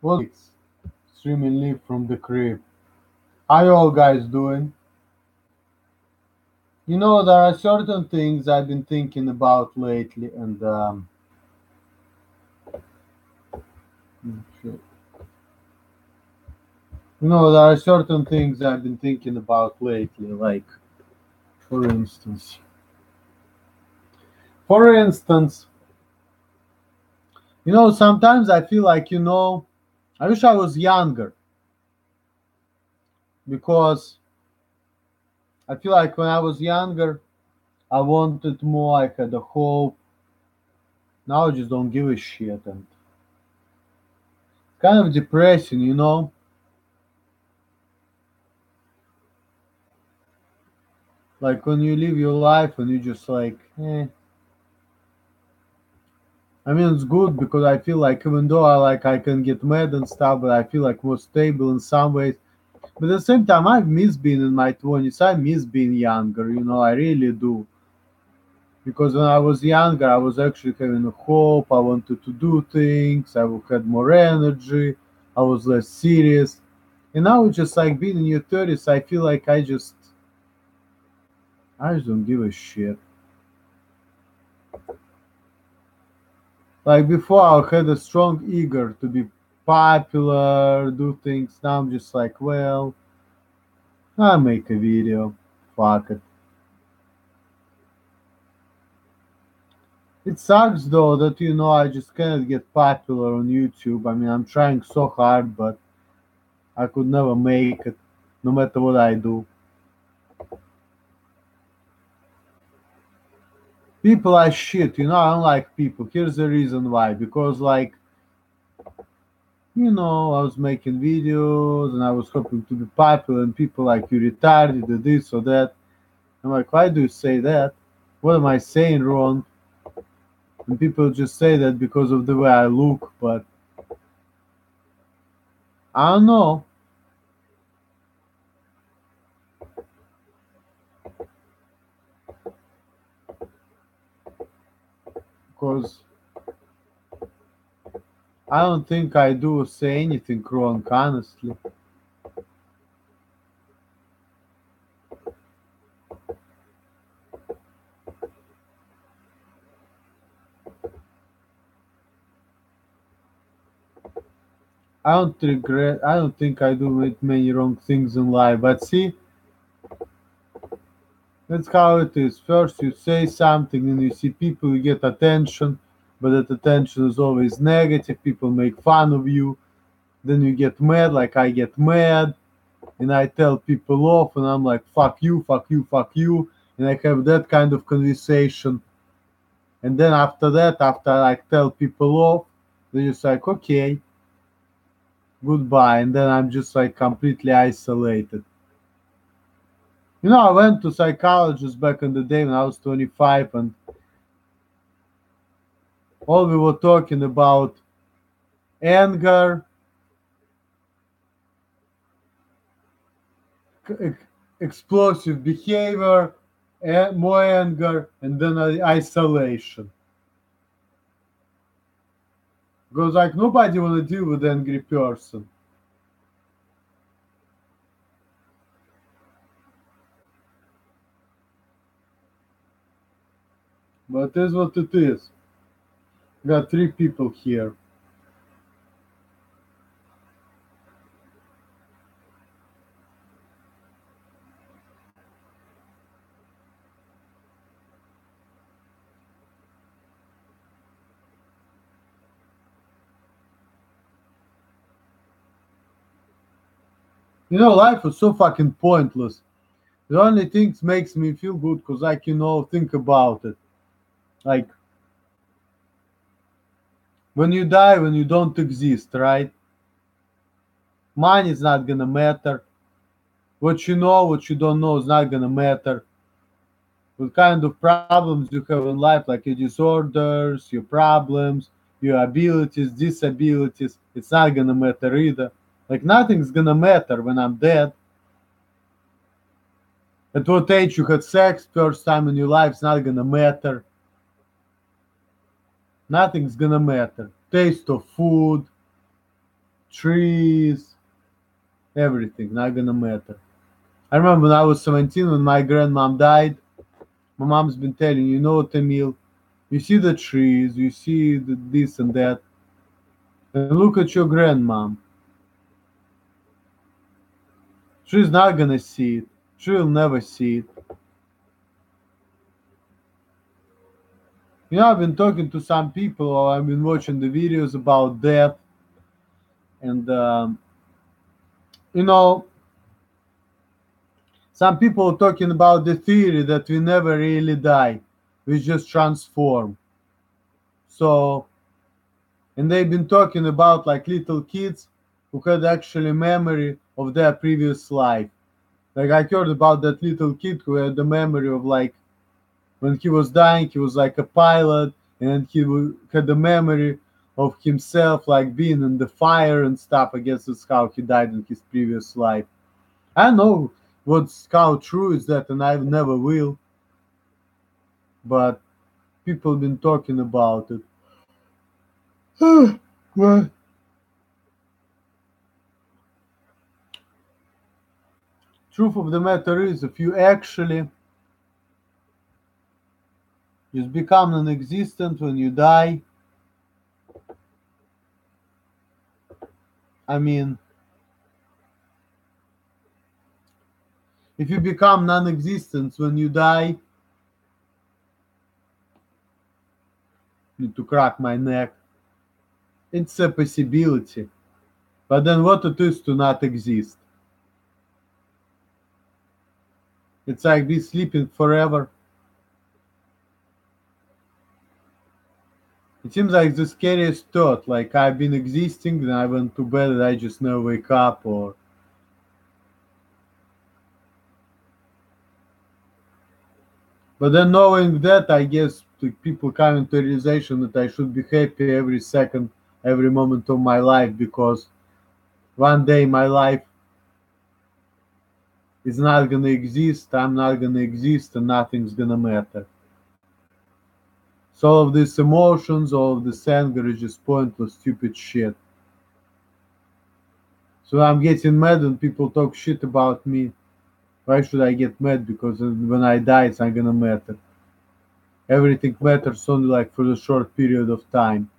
Well, it's streaming live from the crib. How you all guys doing? There are certain things I've been thinking about lately, and shit. There are certain things I've been thinking about lately. Like, for instance, for instance, sometimes I feel like, I wish I was younger because I feel like when I was younger, I wanted more. I had a hope. Now I just don't give a shit, and kind of depressing. Like when you live your life and you just like, I mean, it's good because I feel like even though I can get mad and stuff, but I feel like more stable in some ways. But at the same time, I miss being in my 20s. I miss being younger. I really do. Because when I was younger, I was actually having a hope. I wanted to do things. Had more energy. I was less serious. And now, just like being in your 30s, I feel like I just don't give a shit. Like before, I had a strong eager to be popular, do things. Now I'm just like, well, I make a video. Fuck it. It sucks though that I just cannot get popular on YouTube. I mean, I'm trying so hard, but I could never make it, no matter what I do. People are shit. I don't like people. Here's the reason why. Because I was making videos and I was hoping to be popular, and people like you retarded, or this or that. I'm like, why do you say that? What am I saying wrong? And people just say that because of the way I look, but I don't know. Because I don't think I do say anything wrong, honestly. I don't think I do many wrong things in life, but see, that's how it is. First, you say something and you see people, you get attention, but that attention is always negative. People make fun of you. Then you get mad, like I get mad, and I tell people off, and I'm like, fuck you, fuck you, fuck you. And I have that kind of conversation. And then after that, after I tell people off, they're just like, okay, goodbye. And then I'm just like completely isolated. I went to psychologists back in the day when I was 25, and all we were talking about anger, ex- explosive behavior, more anger, and then isolation. Because like nobody want to deal with angry person. But it is what it is. Got three people here. Life is so fucking pointless. The only thing makes me feel good because, like, think about it. Like, when you die, when you don't exist, right? Money is not gonna matter. What you know, what you don't know is not gonna matter. What kind of problems you have in life, like your disorders, your problems, your abilities, disabilities, it's not gonna matter either. Like, nothing's gonna matter when I'm dead. At what age you had sex first time in your life, it's not gonna matter. Nothing's gonna matter. Taste of food, trees, everything, not gonna matter. I remember when I was 17, when my grandmom died, my mom's been telling, you know, Tamil, you see the trees, you see this and that, and look at your grandmom. She's not gonna see it. She'll never see it. You know, I've been talking to some people, or I've been watching the videos about death, and you know, some people talking about the theory that we never really die, we just transform. So, and they've been talking about like little kids who had actually memory of their previous life. Like I heard about that little kid who had the memory of like when he was dying, he was like a pilot, and had the memory of himself like being in the fire and stuff. I guess that's how he died in his previous life. I don't know what's how true is that, and I never will. But people been talking about it. Well, truth of the matter is, if you actually just become non-existent when you die, I mean, if you become non-existent when you die, need to crack my neck. It's a possibility. But then what it is to not exist? It's like be sleeping forever. It seems like the scariest thought. Like I've been existing, then I went to bed and I just never wake up. Or but then knowing that, I guess people come to realization that I should be happy every second, every moment of my life because one day my life is not gonna exist. I'm not gonna exist, and nothing's gonna matter. So all of these emotions, all of this anger is just pointless, stupid shit. So I'm getting mad when people talk shit about me. Why should I get mad? Because when I die, it's not gonna matter. Everything matters only like for a short period of time.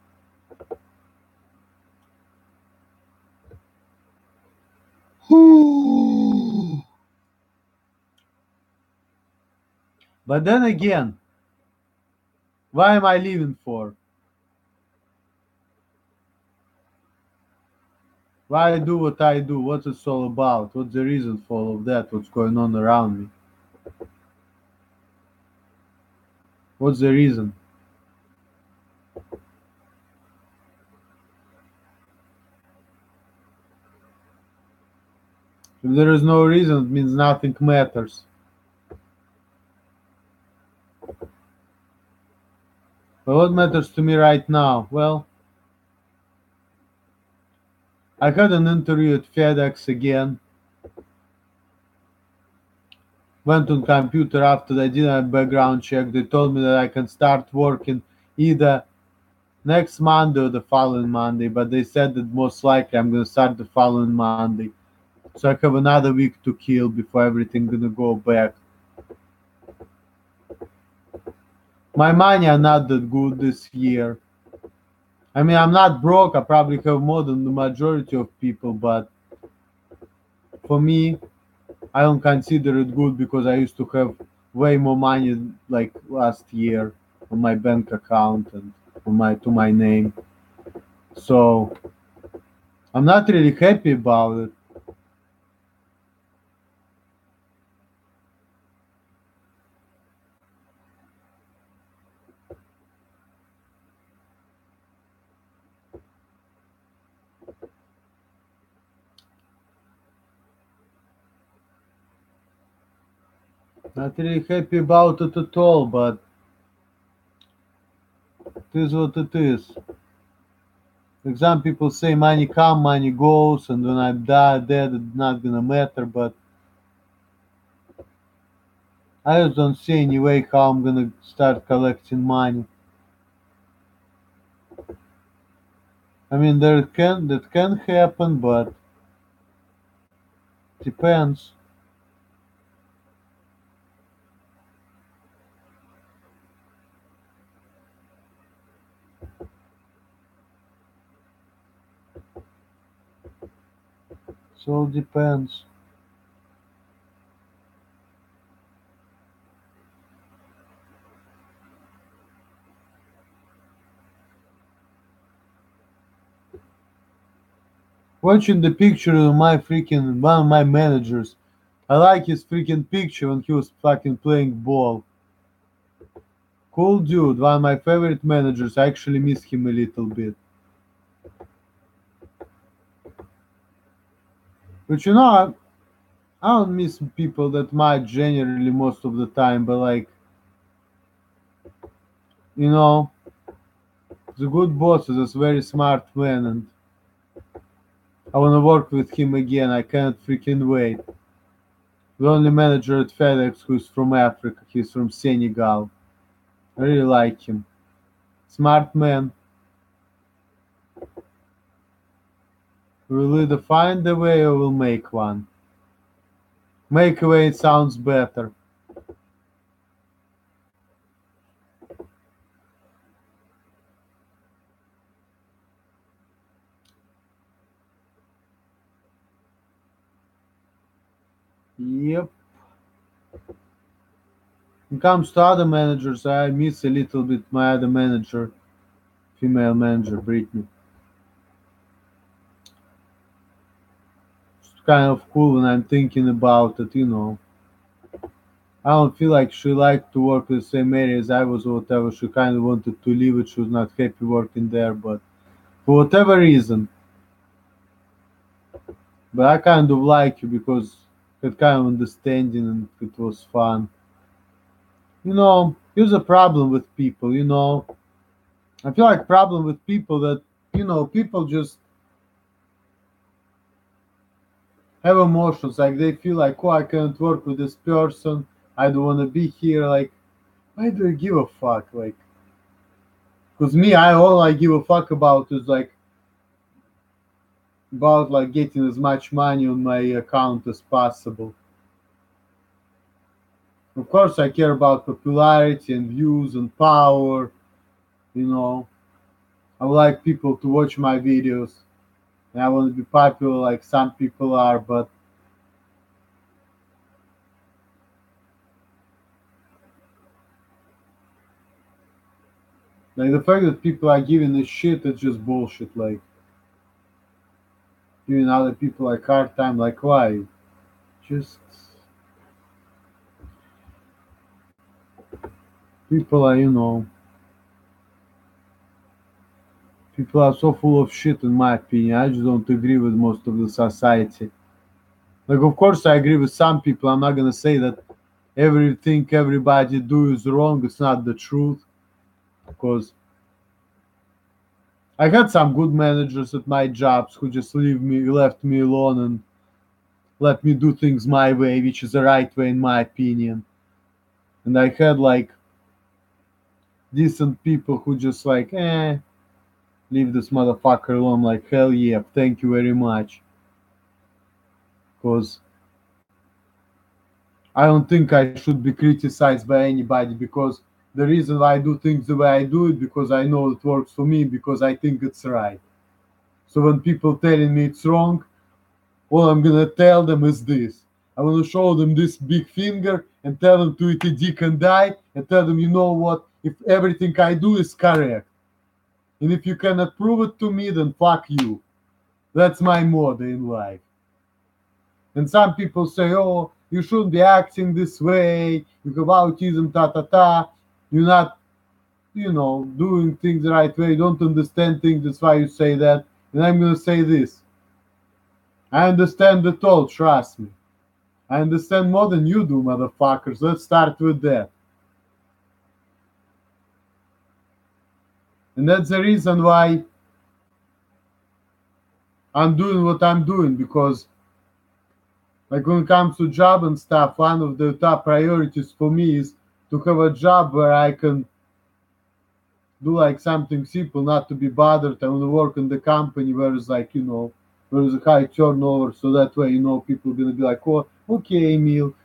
But then again, why am I living for? Why I do what I do? What's it all about? What's the reason for all of that? What's going on around me? What's the reason? If there is no reason, it means nothing matters. But what matters to me right now? Well, I had an interview at FedEx again. Went on computer after I did a background check. They told me that I can start working either next Monday or the following Monday, but they said that most likely I'm gonna start the following Monday. So I have another week to kill before everything gonna go back. My money are not that good this year. I mean, I'm not broke. I probably have more than the majority of people, but for me, I don't consider it good because I used to have way more money like last year on my bank account and on my to my name. So I'm not really happy about it. Not really happy about it at all, but it is what it is. Like some people say money come, money goes, and when I'm dead, it's not gonna matter, but I just don't see any way how I'm gonna start collecting money. I mean, that can happen, but depends. So depends. Watching the picture of my freaking one of my managers. I like his freaking picture when he was fucking playing ball. Cool dude, one of my favorite managers. I actually miss him a little bit. But I don't miss people that much generally most of the time, but like, you know, the good boss is a very smart man and I wanna work with him again. I can't freaking wait. The only manager at FedEx who's from Africa, he's from Senegal. I really like him. Smart man. Will either find a way or will make one. Make a way it sounds better. Yep. When it comes to other managers, I miss a little bit my other manager, female manager, Brittany. It's kind of cool when I'm thinking about it. I don't feel like she liked to work in the same area as I was or whatever. She kind of wanted to leave it. She was not happy working there, but for whatever reason. But I kind of like you because that kind of understanding and it was fun. Here's a problem with people. I feel like problem with people that people just have emotions. Like they feel like, oh, I can't work with this person. I don't want to be here. Like, why do you give a fuck? Like, because me, all I give a fuck about like getting as much money on my account as possible. Of course, I care about popularity and views and power. You know, I would like people to watch my videos, and I want to be popular like some people are. But like the fact that people are giving a shit, it's just bullshit. Like giving other people like hard time. Like why? Just people are so full of shit in my opinion. I just don't agree with most of the society. Like of course I agree with some people. I'm not gonna say that everything everybody do is wrong. It's not the truth. Because I had some good managers at my jobs who just left me alone and let me do things my way, which is the right way in my opinion. And I had like decent people who just like, leave this motherfucker alone. Like hell yeah, thank you very much. Because I don't think I should be criticized by anybody because the reason why I do things the way I do it because I know it works for me because I think it's right. So when people telling me it's wrong, all I'm gonna tell them is this. I'm gonna show them this big finger and tell them to eat a dick and die and tell them, you know what, if everything I do is correct. And if you cannot prove it to me, then fuck you. That's my motto in life. And some people say, oh, you shouldn't be acting this way, you have autism, ta ta ta. You're not, doing things the right way, you don't understand things, that's why you say that. And I'm gonna say this. I understand it all, trust me. I understand more than you do, motherfuckers. Let's start with that. And that's the reason why I'm doing what I'm doing because, like, when it comes to job and stuff, one of the top priorities for me is to have a job where I can do like something simple, not to be bothered. I want to work in the company where it's like, where there's a high turnover, so that way, people are gonna be like, oh, okay, Emil,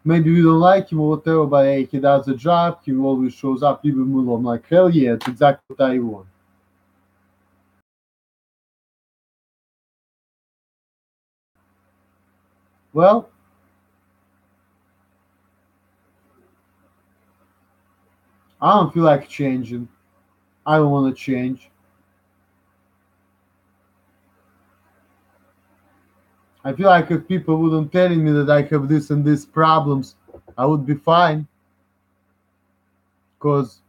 maybe we don't like him or whatever, but hey, he does the job, he always shows up, even when I'm like, hell yeah, it's exactly what I want. Well, I don't feel like changing. I don't want to change. I feel like if people wouldn't telling me that I have this and this problems, I would be fine. Because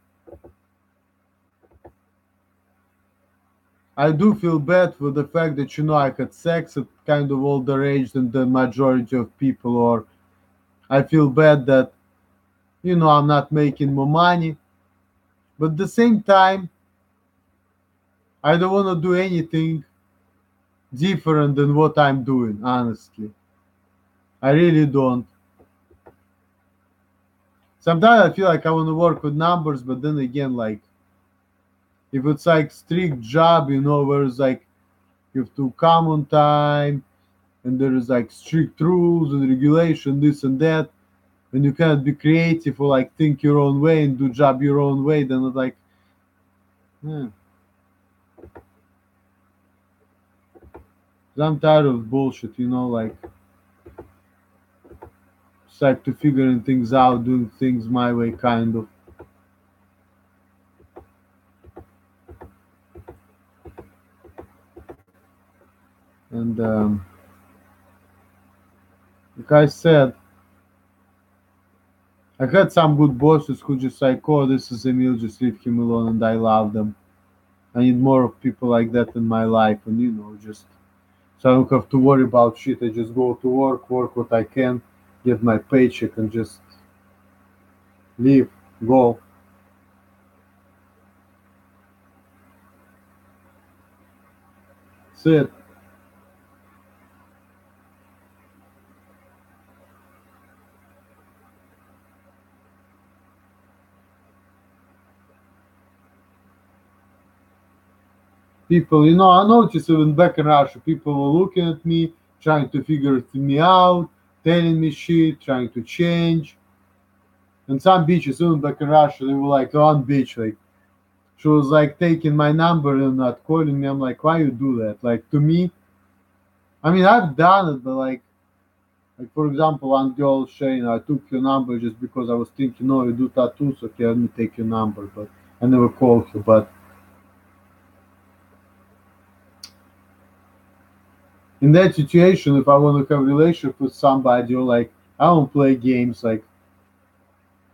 I do feel bad for the fact that I had sex at kind of older age than the majority of people, or I feel bad that I'm not making more money. But at the same time, I don't want to do anything different than what I'm doing. Honestly, I really don't. Sometimes I feel like I want to work with numbers, but then again, like if it's like strict job, where it's like you have to come on time and there is like strict rules and regulation, this and that, and you cannot be creative or like think your own way and do job your own way, then it's like, hmm, I'm tired of bullshit, like it's like to figuring things out, doing things my way, kind of. And like I said, I had some good bosses who just like, oh, this is Emil, just leave him alone, and I love them. I need more of people like that in my life, and just so I don't have to worry about shit. I just go to work what I can, get my paycheck, and just leave, go. That's it. People, I noticed even back in Russia, people were looking at me, trying to figure me out, telling me shit, trying to change. And some bitches, even back in Russia, they were like one bitch, like she was like taking my number and not calling me. I'm like, why you do that? Like to me, I mean, I've done it, but like for example, one girl saying I took your number just because I was thinking, no, you do tattoos, okay, let me take your number, but I never called her. But in that situation, if I want to have a relationship with somebody, or like I don't play games, like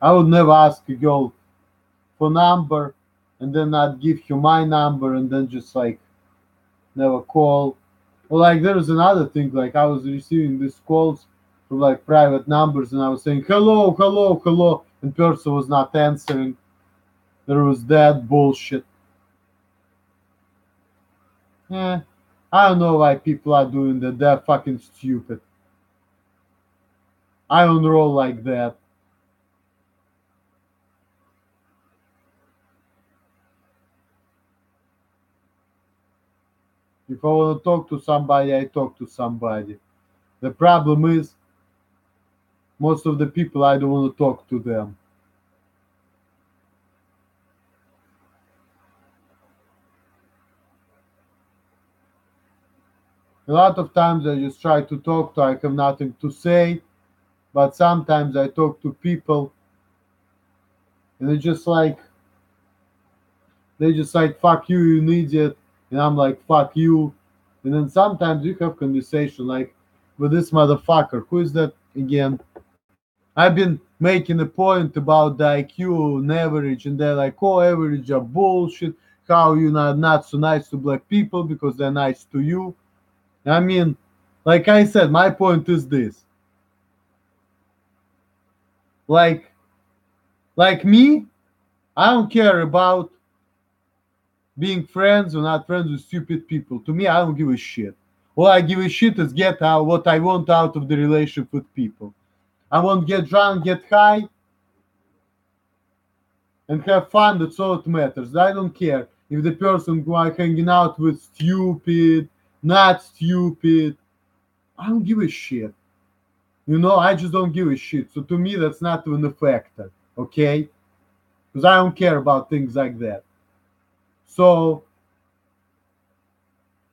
I would never ask a girl for number and then not give her my number and then just like never call. Or like there was another thing, like I was receiving these calls from like private numbers and I was saying hello, hello, hello, and person was not answering. There was that bullshit. Eh, I don't know why people are doing that. They're fucking stupid. I don't roll like that. If I want to talk to somebody, I talk to somebody. The problem is most of the people I don't want to talk to them. A lot of times I just try to talk to, I have nothing to say, but sometimes I talk to people and it's just like they just like fuck you, you idiot, and I'm like fuck you, and then sometimes you have conversation like with this motherfucker. Who is that again? I've been making a point about the IQ and average, and they're like, oh, average are bullshit. How you not so nice to black people because they're nice to you? I mean, like I said, my point is this: like, like me, I don't care about being friends or not friends with stupid people. To me, I don't give a shit. All I give a shit is get out what I want out of the relationship with people. I want to get drunk, get high, and have fun. That's all it matters. I don't care if the person who I'm hanging out with stupid, not stupid. I don't give a shit. I just don't give a shit. So to me, that's not even a factor, okay? Because I don't care about things like that. So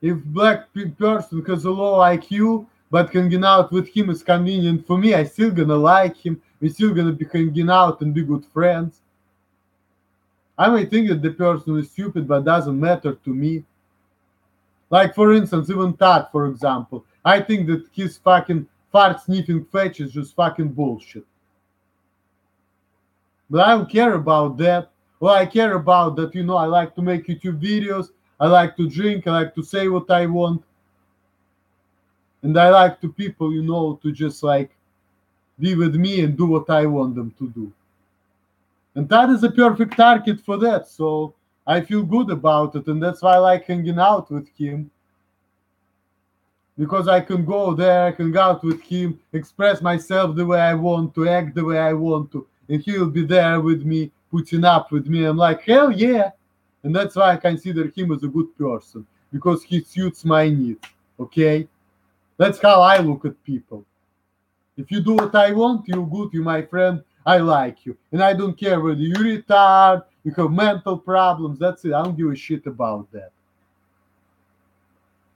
if person has a low IQ, but hanging out with him is convenient for me, I still gonna like him. We're still gonna be hanging out and be good friends. I may think that the person is stupid, but doesn't matter to me. Like for instance, even Todd, for example, I think that his fucking fart sniffing fetch is just fucking bullshit. But I don't care about that. Well, I care about that, I like to make YouTube videos, I like to drink, I like to say what I want. And I like to people, to just like be with me and do what I want them to do. And that is a perfect target for that. So I feel good about it. And that's why I like hanging out with him. Because I can go there, I can go out with him, express myself the way I want to, act the way I want to. And he'll be there with me, putting up with me. I'm like, hell yeah. And that's why I consider him as a good person. Because he suits my needs. Okay? That's how I look at people. If you do what I want, you're good, you're my friend, I like you. And I don't care whether you're retarded, you have mental problems, that's it. I don't give a shit about that.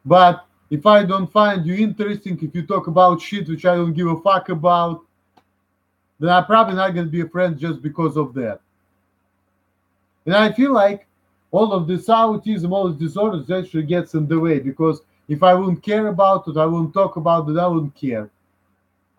But if I don't find you interesting, if you talk about shit which I don't give a fuck about, then I'm probably not going to be a friend just because of that. And I feel like all of this autism, all these disorders actually gets in the way because if I wouldn't care about it, I wouldn't talk about it, I wouldn't care.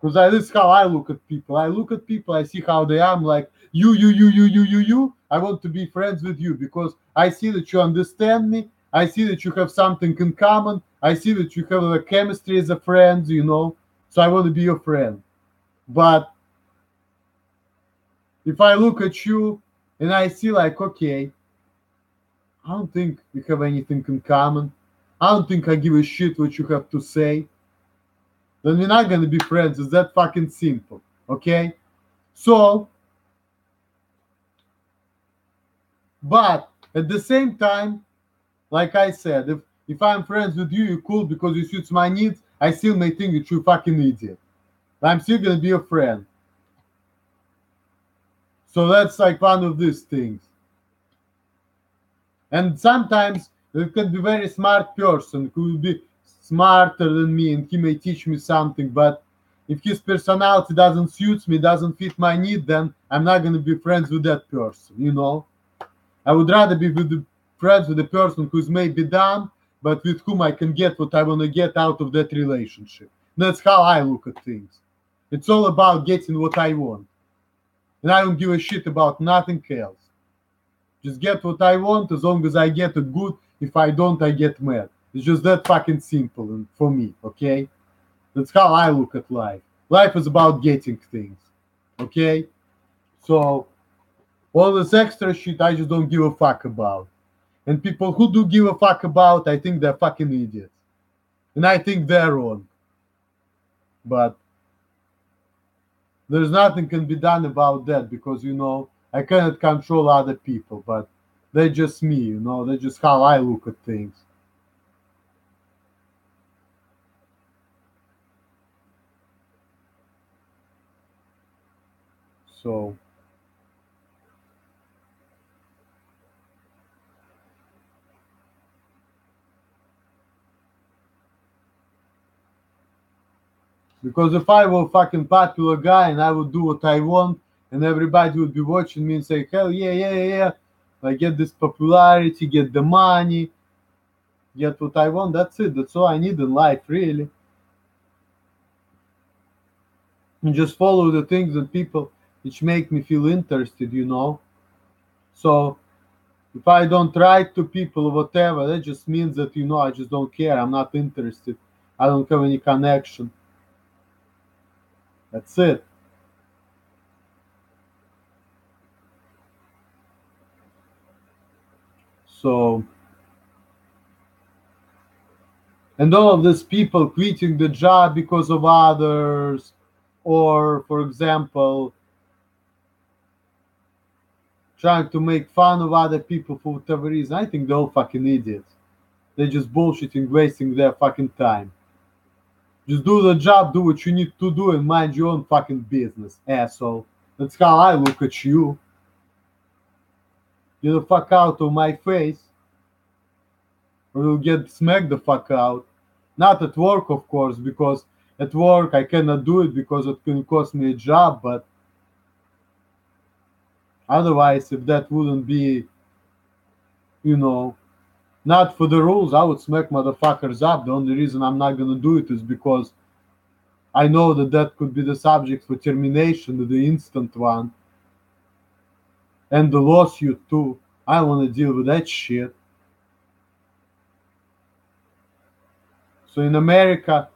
Because this is how I look at people. I look at people, I see how they are. I'm like, you. I want to be friends with you because I see that you understand me. I see that you have something in common. I see that you have a chemistry as a friend, So I want to be your friend. But if I look at you and I see like, okay, I don't think we have anything in common. I don't think I give a shit what you have to say. Then we're not going to be friends. It's that fucking simple. Okay? So, but at the same time, like I said, if I'm friends with you, you're cool because you suits my needs, I still may think that you're fucking idiot. But I'm still going to be your friend. So that's like one of these things. And sometimes there can be very smart person who will be smarter than me and he may teach me something, but if his personality doesn't suit me, doesn't fit my need, then I'm not going to be friends with that person. I would rather be friends with a person who's maybe dumb, but with whom I can get what I want to get out of that relationship. That's how I look at things. It's all about getting what I want. And I don't give a shit about nothing else. Just get what I want as long as I get it good. If I don't, I get mad. It's just that fucking simple for me, okay? That's how I look at life. Life is about getting things, okay? So, all this extra shit I just don't give a fuck about. And people who do give a fuck about, I think they're fucking idiots. And I think they're wrong. But there's nothing can be done about that because, I cannot control other people, but they're just me, they're just how I look at things. So, because if I were a fucking popular guy and I would do what I want and everybody would be watching me and say, hell yeah. I get this popularity, get the money, get what I want. That's it. That's all I need in life, really. And just follow the things that people which make me feel interested. So if I don't write to people or whatever, that just means that, I just don't care. I'm not interested. I don't have any connection. That's it. So, and all of these people quitting the job because of others, or for example, trying to make fun of other people for whatever reason. I think they're all fucking idiots. They're just bullshitting, wasting their fucking time. Just do the job, do what you need to do, and mind your own fucking business, asshole. That's how I look at you. Get the fuck out of my face, or you'll get smacked the fuck out. Not at work, of course, because at work I cannot do it because it can cost me a job, but otherwise, if that wouldn't be, you know, not for the rules, I would smack motherfuckers up. The only reason I'm not gonna do it is because I know that that could be the subject for termination, the instant one, and the lawsuit too. I don't want to deal with that shit. So in America,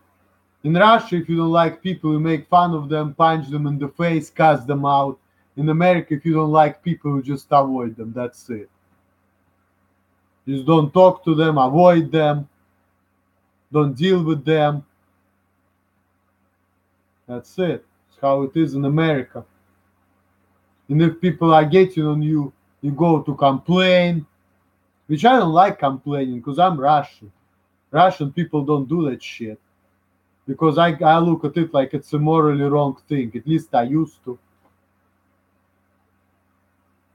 in Russia, if you don't like people, you make fun of them, punch them in the face, cast them out. In America, if you don't like people, you just avoid them. That's it. Just don't talk to them, avoid them, don't deal with them. That's it. It's how it is in America. And if people are getting on you, you go to complain, which I don't like complaining because I'm Russian. Russian people don't do that shit because I look at it like it's a morally wrong thing. At least I used to.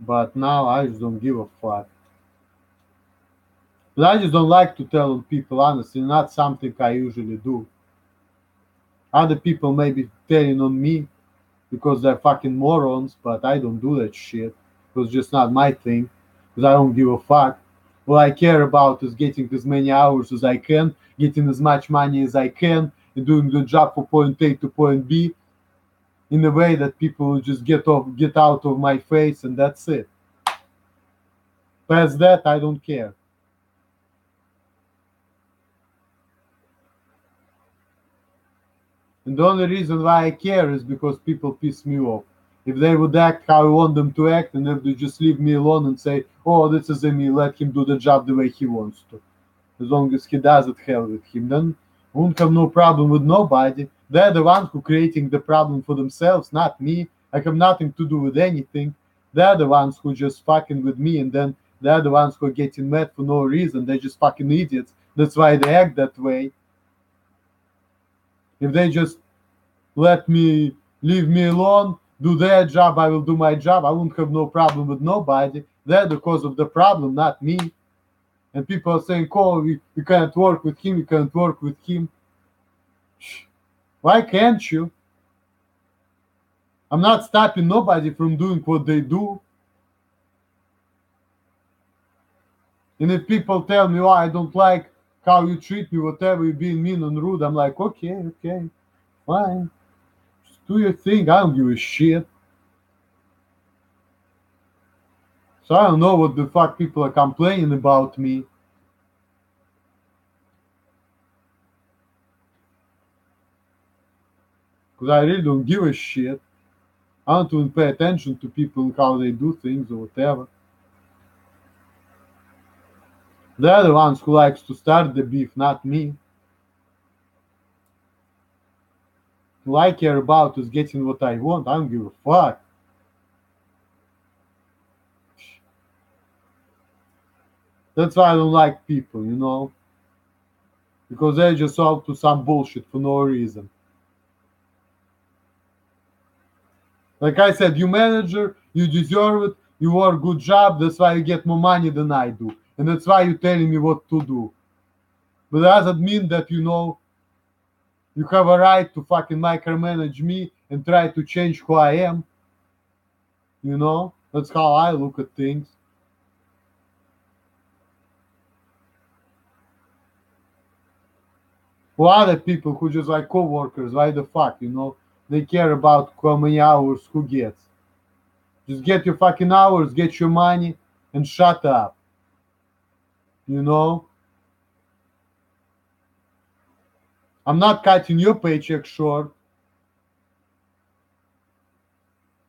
But now I just don't give a fuck. But I just don't like to tell on people, honestly, not something I usually do. Other people may be telling on me because they're fucking morons, but I don't do that shit. It's just not my thing because I don't give a fuck. All I care about is getting as many hours as I can, getting as much money as I can, and doing the job from point A to point B in a way that people will just get out of my face, and that's it. Past that, I don't care. And the only reason why I care is because people piss me off. If they would act how I want them to act, and if they just leave me alone and say, "Oh, this is me, let him do the job the way he wants to," as long as he does it, hell with him, then I won't have no problem with nobody. They're the ones who creating the problem for themselves, not me. I have nothing to do with anything. They're the ones who just fucking with me, and then they're the ones who are getting mad for no reason. They're just fucking idiots. That's why they act that way. If they just leave me alone, do their job, I will do my job. I won't have no problem with nobody. They're the cause of the problem, not me. And people are saying, "Oh, you can't work with him, you can't work with him." Why can't you? I'm not stopping nobody from doing what they do. And if people tell me, "Oh, I don't like how you treat me, whatever, you're being mean and rude," I'm like, okay, fine. Just do your thing. I don't give a shit. So I don't know what the fuck people are complaining about me. Because I really don't give a shit. I don't even pay attention to people and how they do things or whatever. They're the ones who likes to start the beef, not me. All I care about is getting what I want. I don't give a fuck. That's why I don't like people, because they're just up to some bullshit for no reason. Like I said, you manager, you deserve it, you work good job, that's why you get more money than I do. And that's why you're telling me what to do. But that doesn't mean that, you have a right to fucking micromanage me and try to change who I am. That's how I look at things. For other people who just like co-workers, why the fuck, they care about how many hours who gets. Just get your fucking hours, get your money, and shut up. I'm not cutting your paycheck short.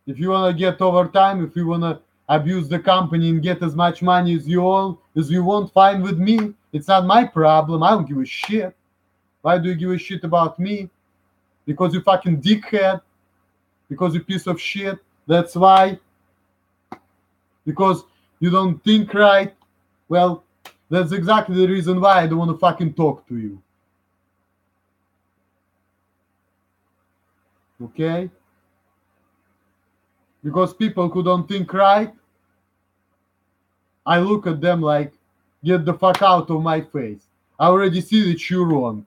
If you wanna get overtime, if you wanna abuse the company and get as much money as you want, fine with me. It's not my problem. I don't give a shit. Why do you give a shit about me? Because you fucking dickhead. Because you piece of shit. That's why. because you don't think right, well, that's exactly the reason why I don't want to fucking talk to you. Okay? Because people who don't think right, I look at them like, get the fuck out of my face. I already see that you're wrong.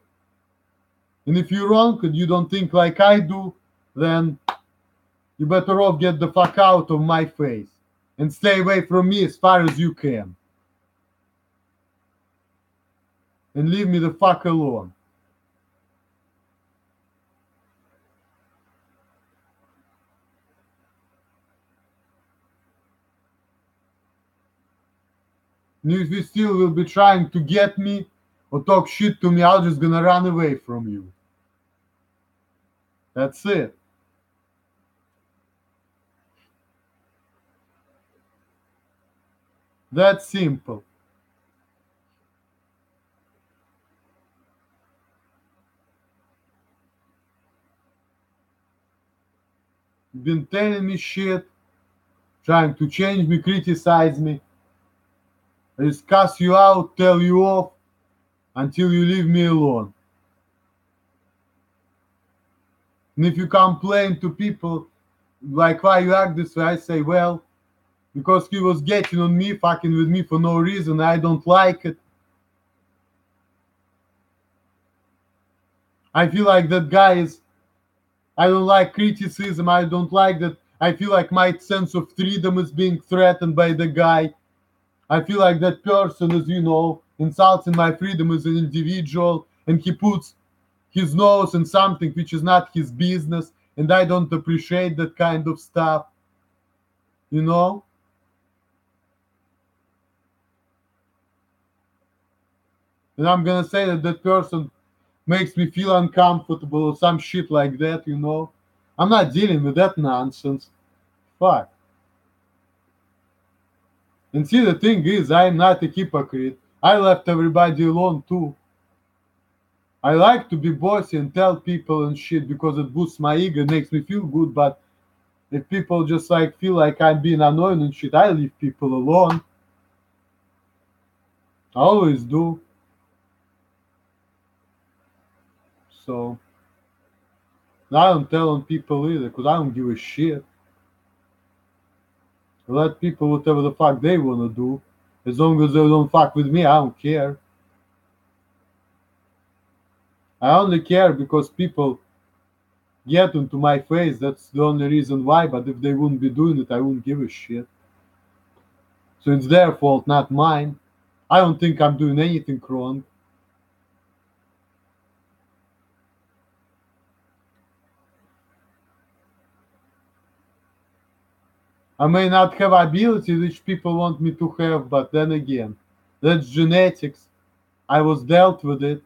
And if you're wrong and you don't think like I do, then you better off get the fuck out of my face and stay away from me as far as you can. And leave me the fuck alone. And if you still will be trying to get me or talk shit to me, I'm just gonna run away from you. That's it. That's simple. You've been telling me shit, trying to change me, criticize me, I just cuss you out, tell you off until you leave me alone. And if you complain to people like why you act this way, I say, well, because he was getting on me, fucking with me for no reason, I don't like it. I feel like that guy is, I don't like criticism, I don't like that. I feel like my sense of freedom is being threatened by the guy. I feel like that person is, insulting my freedom as an individual, and he puts his nose in something which is not his business, and I don't appreciate that kind of stuff, you know? And I'm gonna say that that person makes me feel uncomfortable or some shit like that, you know? I'm not dealing with that nonsense. Fuck. And see, the thing is, I'm not a hypocrite. I left everybody alone too. I like to be bossy and tell people and shit because it boosts my ego, makes me feel good, but if people just like feel like I'm being annoying and shit, I leave people alone. I always do. So I don't tell on people either because I don't give a shit. I let people whatever the fuck they wanna do. As long as they don't fuck with me, I don't care. I only care because people get into my face. That's the only reason why. But if they wouldn't be doing it, I wouldn't give a shit. So it's their fault, not mine. I don't think I'm doing anything wrong. I may not have abilities which people want me to have, but then again, that's genetics. I was dealt with it.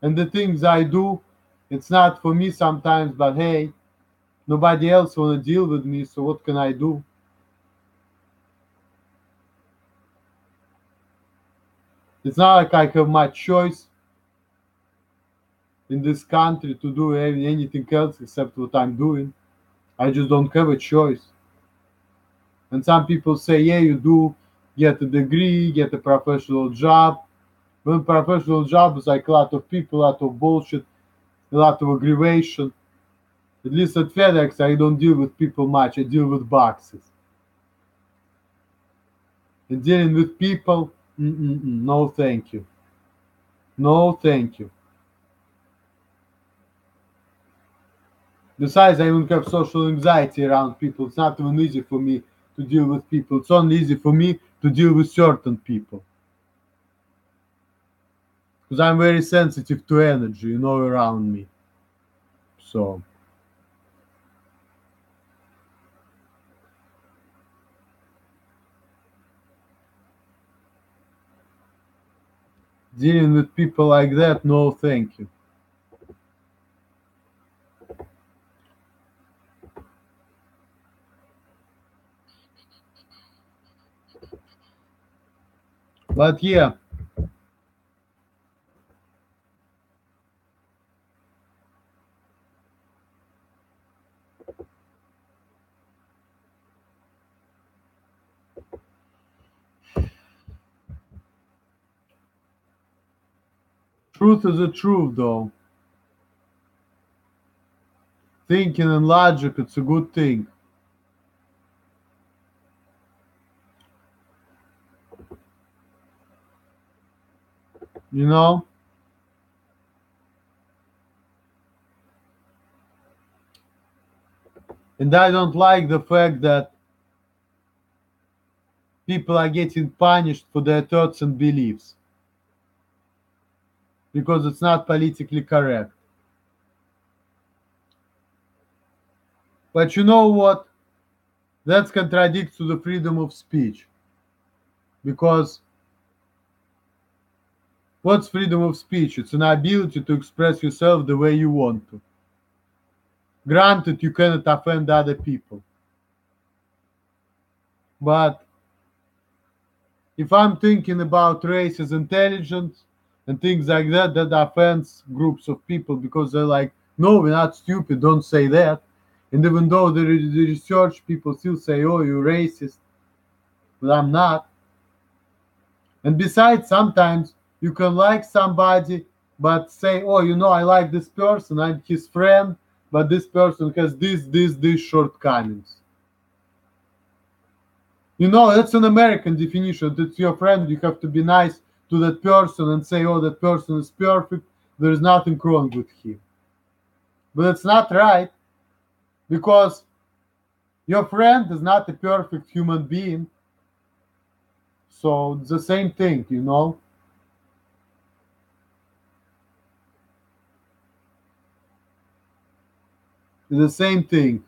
And the things I do, it's not for me sometimes, but hey, nobody else wanna deal with me, so what can I do? It's not like I have much choice in this country to do anything else except what I'm doing. I just don't have a choice. And some people say, yeah, you do get a degree, get a professional job. Well, professional job is like a lot of people, a lot of bullshit, a lot of aggravation. At least at FedEx, I don't deal with people much. I deal with boxes. And dealing with people, no thank you. No thank you. Besides, I don't have social anxiety around people. It's not even easy for me to deal with people. It's only easy for me to deal with certain people. Because I'm very sensitive to energy, around me. So, dealing with people like that, no thank you. But yeah, Truth is the truth, though. Thinking and logic, it's a good thing. You know? And I don't like the fact that people are getting punished for their thoughts and beliefs because it's not politically correct. But you know what? That contradicts to the freedom of speech. Because what's freedom of speech? It's an ability to express yourself the way you want to. Granted, you cannot offend other people. But if I'm thinking about race as intelligence and things like that, that offends groups of people because they're like, no, we're not stupid, don't say that. And even though the research people still say, oh, you're racist, but I'm not. And besides, sometimes you can like somebody, but say, oh, I like this person, I'm his friend, but this person has this shortcomings. That's an American definition. It's your friend. You have to be nice to that person and say, oh, that person is perfect. There is nothing wrong with him. But it's not right because your friend is not a perfect human being. So it's the same thing. It's the same thing.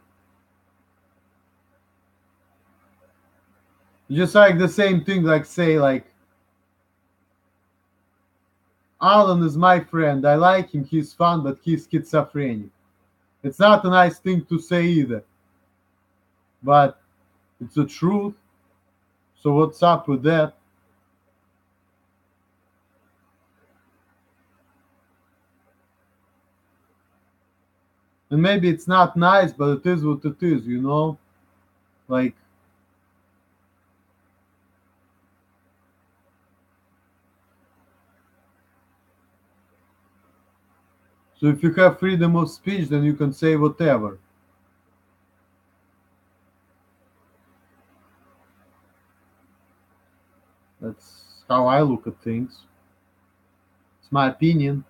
Just like the same thing, like say, like, Alan is my friend. I like him. He's fun, but he's schizophrenic. It's not a nice thing to say either. But it's the truth. So what's up with that? And maybe it's not nice, but it is what it is. Like, so if you have freedom of speech, then you can say whatever. That's how I look at things. It's my opinion.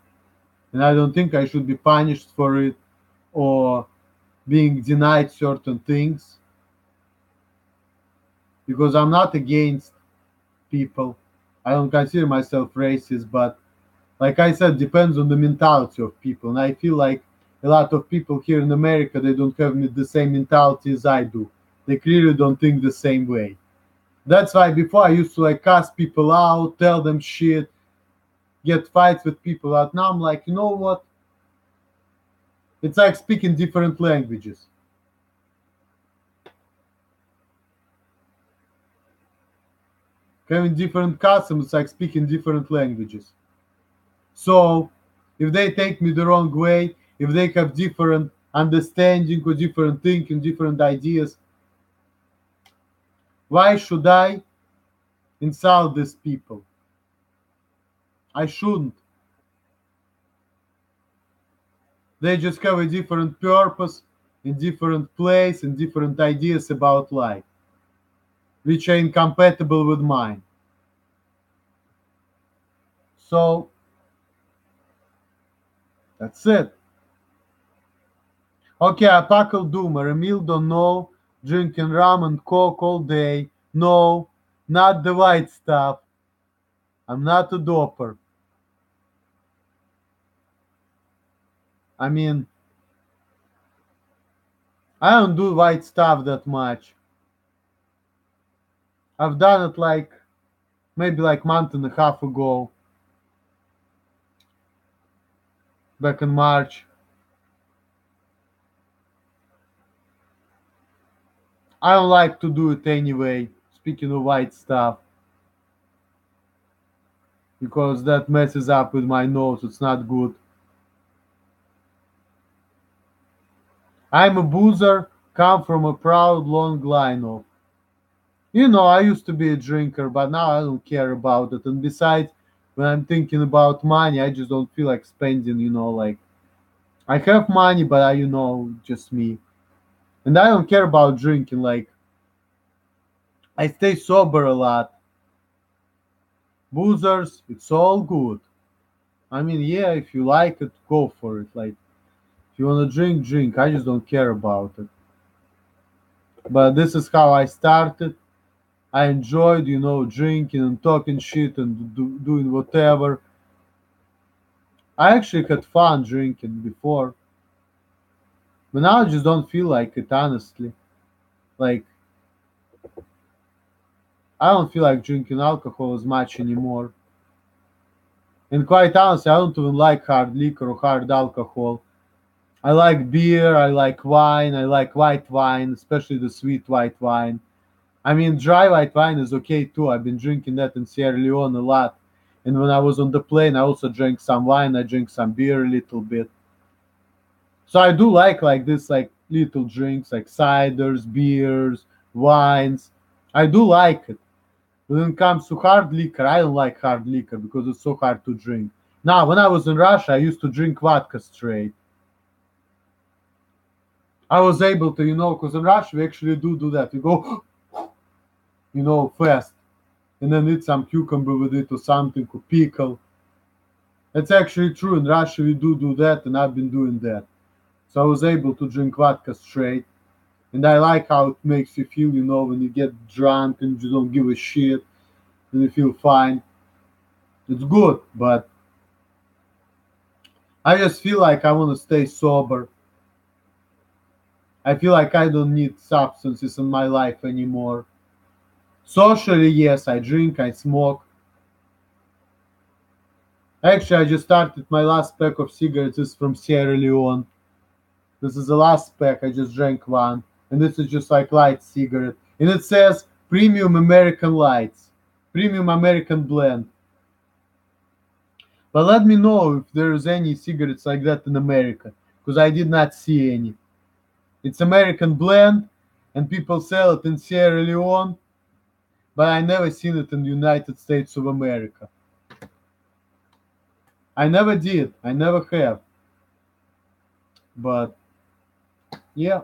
And I don't think I should be punished for it or being denied certain things because I'm not against people. I don't consider myself racist, but like I said, depends on the mentality of people. And I feel like a lot of people here in America, they don't have the same mentality as I do. They clearly don't think the same way. That's why before I used to like cuss people out, tell them shit, get fights with people out. Now I'm like, you know what? It's like speaking different languages. Having different customs, it's like speaking different languages. So if they take me the wrong way, if they have different understanding or different thinking, different ideas, why should I insult these people? I shouldn't. They just have a different purpose, in different place, and different ideas about life, which are incompatible with mine. So that's it. Okay, Apacal Doomer, Emil don't know, drinking rum and coke all day. No, not the white stuff. I'm not a doper. I mean, I don't do white stuff that much. I've done it like maybe like month and a half ago, back in March. I don't like to do it anyway, speaking of white stuff, because that messes up with my nose. It's not good. I'm a boozer, come from a proud long line of. I used to be a drinker, but now I don't care about it. And besides, When I'm thinking about money, I just don't feel like spending, like I have money, but just me. And I don't care about drinking. Like, I stay sober a lot. Boozers, it's all good. I mean, yeah, if you like it, go for it. Like, if you want to drink, drink. I just don't care about it. But this is how I started. I enjoyed, drinking and talking shit and doing whatever. I actually had fun drinking before, but now I just don't feel like it, honestly. Like, I don't feel like drinking alcohol as much anymore. And quite honestly, I don't even like hard liquor or hard alcohol. I like beer, I like wine, I like white wine, especially the sweet white wine. I mean, dry white wine is okay too. I've been drinking that in Sierra Leone a lot. And when I was on the plane, I also drank some wine, I drink some beer a little bit. So I do like this, like little drinks, like ciders, beers, wines. I do like it. When it comes to hard liquor, I don't like hard liquor because it's so hard to drink. Now, when I was in Russia, I used to drink vodka straight. I was able to, because in Russia we actually do that. We go, fast, and then eat some cucumber with it or something, or pickle. It's actually true. In Russia we do that, and I've been doing that. So I was able to drink vodka straight, and I like how it makes you feel, when you get drunk and you don't give a shit, and you feel fine. It's good, but I just feel like I want to stay sober. I feel like I don't need substances in my life anymore. Socially, yes, I drink, I smoke. Actually, I just started my last pack of cigarettes is from Sierra Leone. This is the last pack. I just drank one, and this is just like light cigarette, and it says Premium American Lights, Premium American Blend. But let me know if there's any cigarettes like that in America, because I did not see any. It's American Blend, and people sell it in Sierra Leone, but I never seen it in the United States of America. I never did. I never have. But yeah.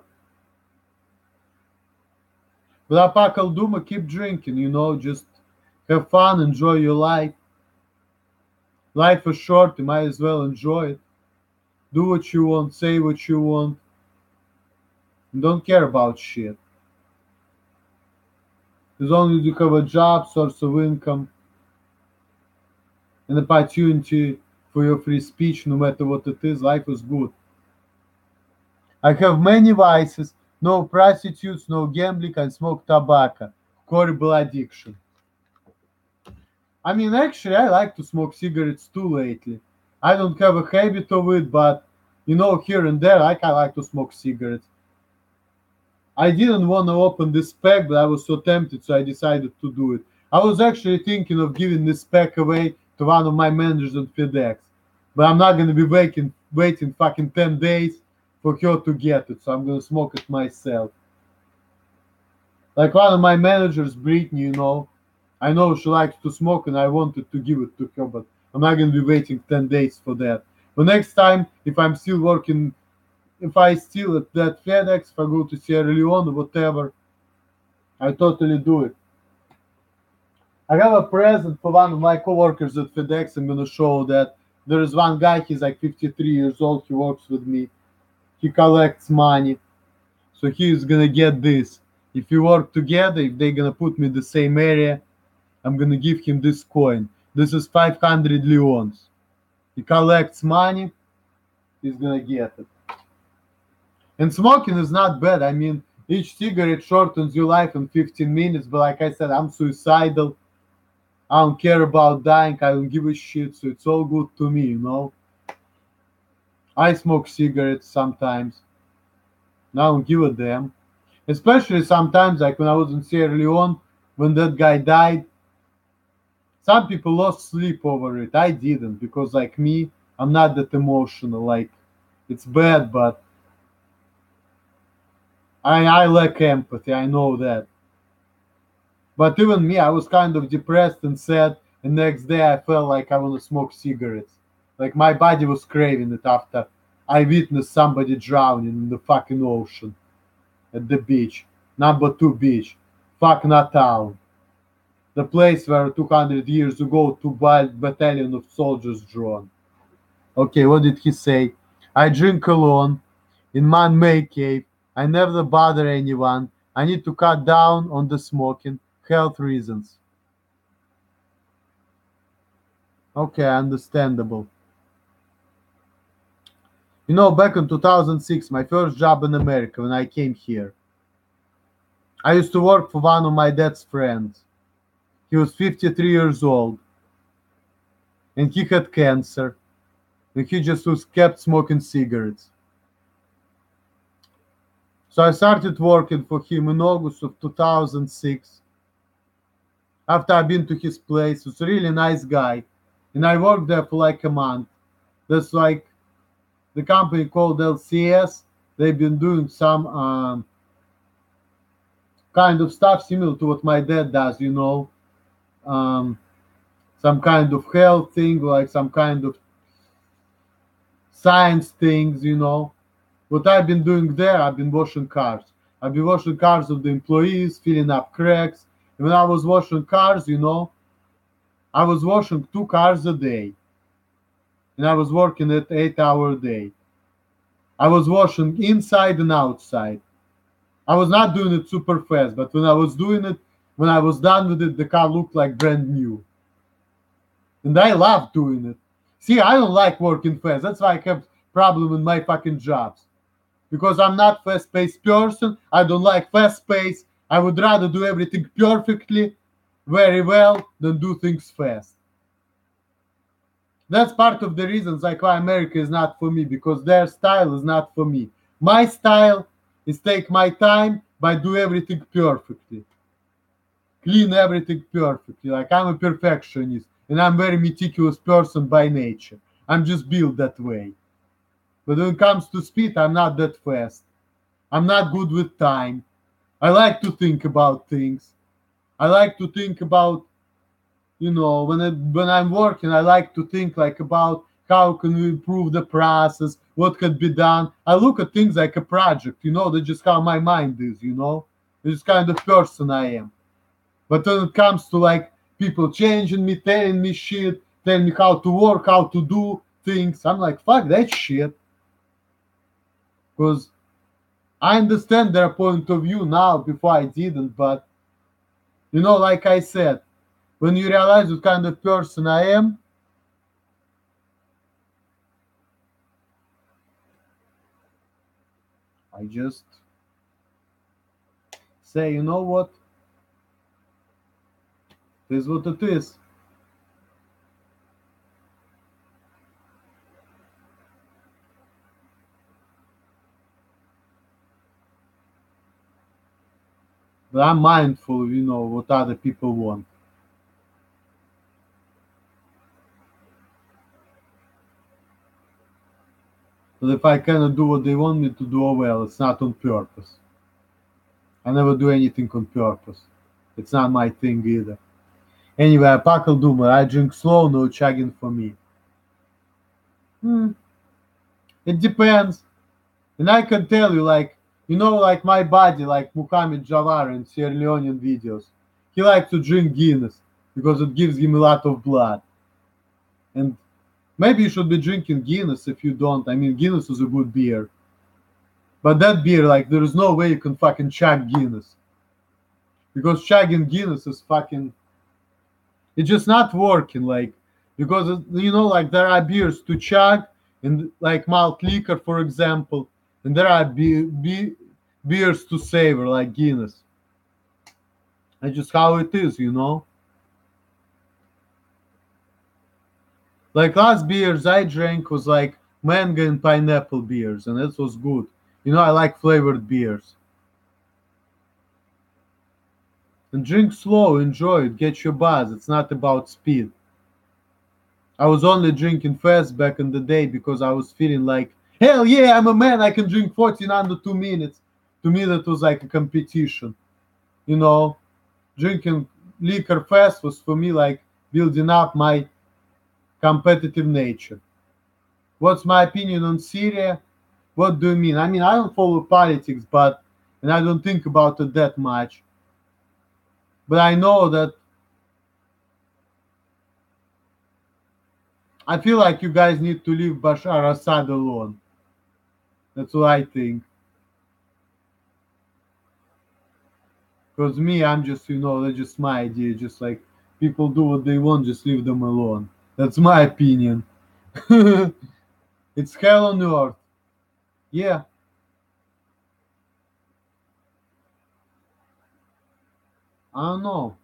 But Apakal Duma, keep drinking, just have fun, enjoy your life. Life is short, you might as well enjoy it. Do what you want, say what you want, and don't care about shit. As long as you have a job, source of income, an opportunity for your free speech, no matter what it is, life is good. I have many vices, no prostitutes, no gambling, and smoke tobacco. Horrible addiction. I mean, actually, I like to smoke cigarettes too lately. I don't have a habit of it, but here and there, like I like to smoke cigarettes. I didn't want to open this pack, but I was so tempted, so I decided to do it. I was actually thinking of giving this pack away to one of my managers at FedEx, but I'm not gonna be waiting fucking 10 days for her to get it, so I'm gonna smoke it myself. Like one of my managers, Brittany, I know she likes to smoke, and I wanted to give it to her, but I'm not gonna be waiting 10 days for that. But next time, if I'm still working, if I still at that FedEx, if I go to Sierra Leone or whatever, I totally do it. I have a present for one of my coworkers at FedEx. I'm gonna show that there is one guy. He's like 53 years old. He works with me. He collects money, so he's gonna get this. If we work together, if they're gonna put me in the same area, I'm gonna give him this coin. This is 500 leons. He collects money. He's gonna get it. And smoking is not bad. I mean, each cigarette shortens your life in 15 minutes. But like I said, I'm suicidal. I don't care about dying. I don't give a shit. So it's all good to me. I smoke cigarettes sometimes. And I don't give a damn. Especially sometimes, like when I was in Sierra Leone, when that guy died, some people lost sleep over it. I didn't because, like me, I'm not that emotional. Like, it's bad, but I lack empathy. I know that. But even me, I was kind of depressed and sad. and next day I felt like I want to smoke cigarettes. Like my body was craving it after I witnessed somebody drowning in the fucking ocean at the beach. Number two beach. Fuck Natal. The place where 200 years ago two battalion of soldiers drawn. Okay, what did he say? I drink alone in man-made cave. I never bother anyone. I need to cut down on the smoking. Health reasons. Okay, understandable. You know, back in 2006, my first job in America when I came here, I used to work for one of my dad's friends. He was 53 years old and he had cancer and he just was kept smoking cigarettes. So I started working for him in August of 2006. After I've been to his place, he's a really nice guy. And I worked there for like a month. That's like the company called LCS. They've been doing some kind of stuff similar to what my dad does, you know, um, some kind of health thing, like some kind of science things, you know. What I've been doing there, I've been washing cars. I've been washing cars of the employees, filling up cracks. And when I was washing cars, you know, I was washing 2 cars a day. And I was working at 8 hour day. I was washing inside and outside. I was not doing it super fast, but when I was doing it, when I was done with it, the car looked like brand new. And I love doing it. See, I don't like working fast. That's why I have problem with my fucking jobs. Because I'm not fast-paced person. I don't like fast pace. I would rather do everything perfectly, very well, than do things fast. That's part of the reasons like why America is not for me, because their style is not for me. My style is take my time but do everything perfectly. Clean everything perfectly. Like I'm a perfectionist and I'm very meticulous person by nature. I'm just built that way. But when it comes to speed, I'm not that fast. I'm not good with time. I like to think about things. I like to think about, you know, when I'm working, I like to think like about how can we improve the process, what could be done. I look at things like a project, you know, that's just how my mind is, you know. It's kind of person I am. But when it comes to like people changing me, telling me shit, telling me how to work, how to do things, I'm like, fuck that shit. Because I understand their point of view now before I didn't, but you know, like I said, when you realize what kind of person I am, I just say, you know what? It is what it is. But I'm mindful, you know, what other people want. But if I cannot do what they want me to do, oh well, it's not on purpose. I never do anything on purpose. It's not my thing either. Anyway, I Pakal Duma. I drink slow, no chugging for me. Hmm, it depends. And I can tell you, like, you know, like my body, like Muhammad Jawar in Sierra Leonean videos, he likes to drink Guinness because it gives him a lot of blood. And maybe you should be drinking Guinness if you don't. I mean, Guinness is a good beer. But that beer, like, there is no way you can fucking chug Guinness. Because chugging Guinness is fucking. It's just not working, like, because, you know, like, there are beers to chug, and like malt liquor, for example, and there are beers to savor, like Guinness. That's just how it is, you know? Like, last beers I drank was like mango and pineapple beers, and it was good. You know, I like flavored beers. And drink slow, enjoy it, get your buzz. It's not about speed. I was only drinking fast back in the day because I was feeling like, hell yeah, I'm a man, I can drink 14 under 2 minutes. To me, that was like a competition. You know, drinking liquor fast was for me like building up my competitive nature. What's my opinion on Syria? What do you mean? I mean, I don't follow politics, but and I don't think about it that much. But I know that I feel like you guys need to leave Bashar Assad alone. That's what I think. Because me, I'm just, that's just my idea. Just like people do what they want, just leave them alone. That's my opinion. It's hell on earth. Yeah, I don't know.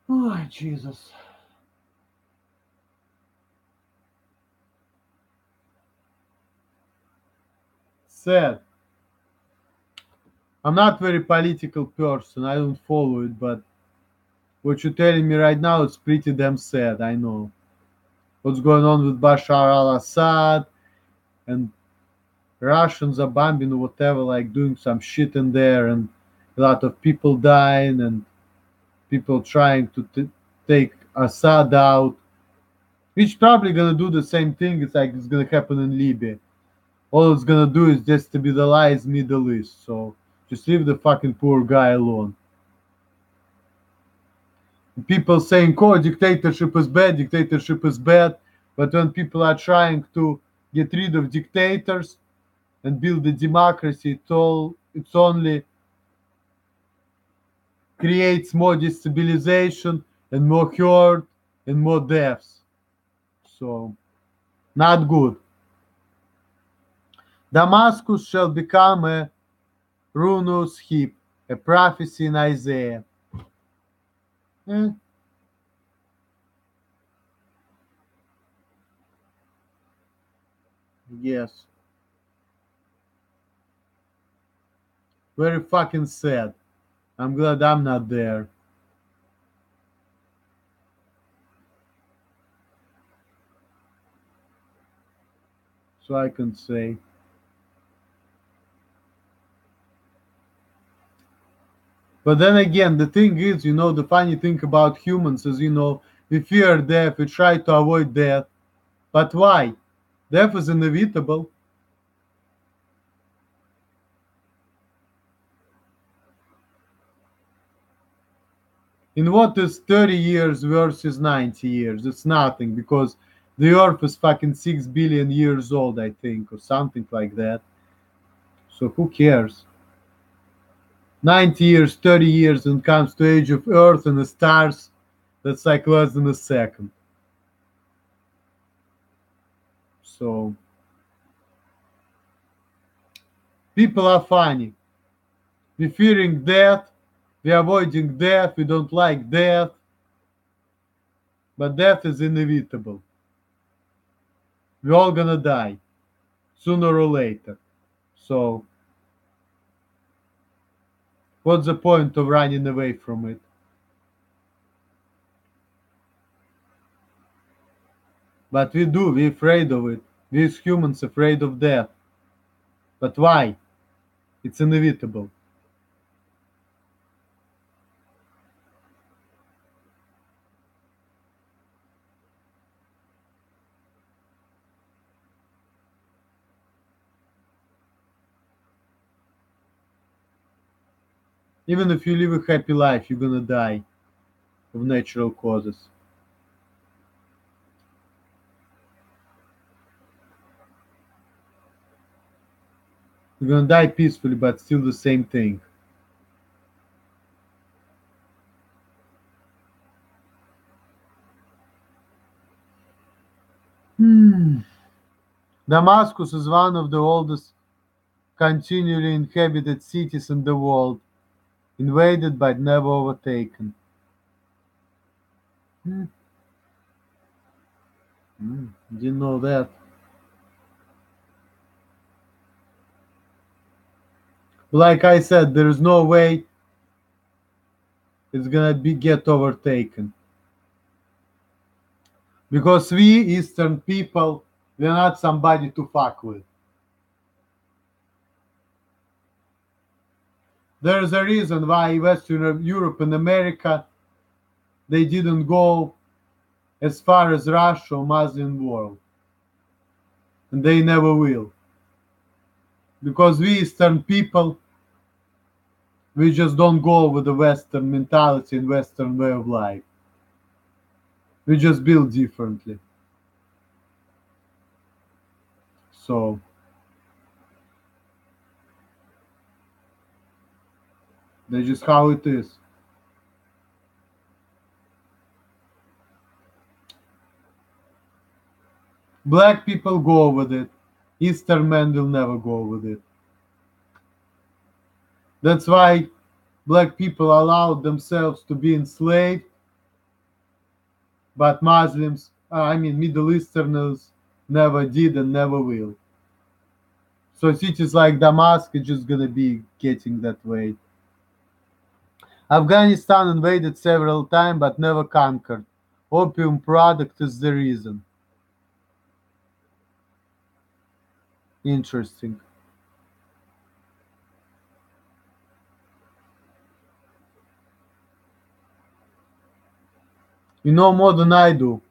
Oh, Jesus. Sad. I'm not very political person. I don't follow it, but what you're telling me right now is pretty damn sad. I know what's going on with Bashar al-Assad and Russians are bombing or whatever, like doing some shit in there, and a lot of people dying and people trying to take Assad out, which probably gonna do the same thing. It's like it's gonna happen in Libya. All it's gonna do is destabilize Middle East. So just leave the fucking poor guy alone. People saying, "Oh, dictatorship is bad," but when people are trying to get rid of dictators and build a democracy, it's only creates more destabilization and more hurt and more deaths. So not good. Damascus shall become a ruinous heap, a prophecy in Isaiah. Eh, yes, very fucking sad. I'm glad I'm not there. So I can say. But then again, the thing is, the funny thing about humans is, we fear death, we try to avoid death. But why? Death is inevitable. In what is 30 years versus 90 years? It's nothing because the Earth is fucking 6 billion years old, I think, or something like that. So who cares? 90 years, 30 years, when it comes to age of Earth and the stars, that's like less than a second. So people are funny. We're fearing death, we're avoiding death, we don't like death, but death is inevitable. We're all gonna die sooner or later. So what's the point of running away from it? But we're afraid of it. We as humans afraid of death. But why? It's inevitable. Even if you live a happy life, you're gonna die of natural causes. You're gonna die peacefully, but still the same thing. Hmm. Damascus is one of the oldest continually inhabited cities in the world, invaded but never overtaken. Hmm. Didn't know that. Like I said, there is no way it's gonna be get overtaken because we Eastern people, we're not somebody to fuck with. There's a reason why Western Europe and America they didn't go as far as Russia or Muslim world, and they never will, because we Eastern people we just don't go with the Western mentality and Western way of life. We just build differently. So that's just how it is. Black people go with it. Eastern men will never go with it. That's why black people allowed themselves to be enslaved, but Muslims, I mean Middle Easterners, never did and never will. So cities like Damascus are just gonna be getting that way. Afghanistan invaded several times but never conquered. Opium product is the reason. Interesting. You know more than I do.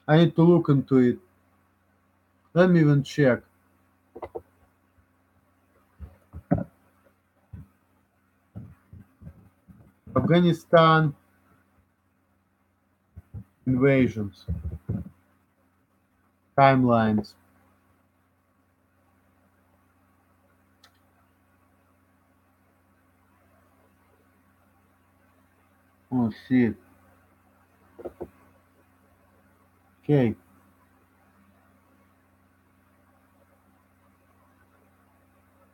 I need to look into it. Let me even check. Afghanistan invasions. Timelines. Oh shit. Okay.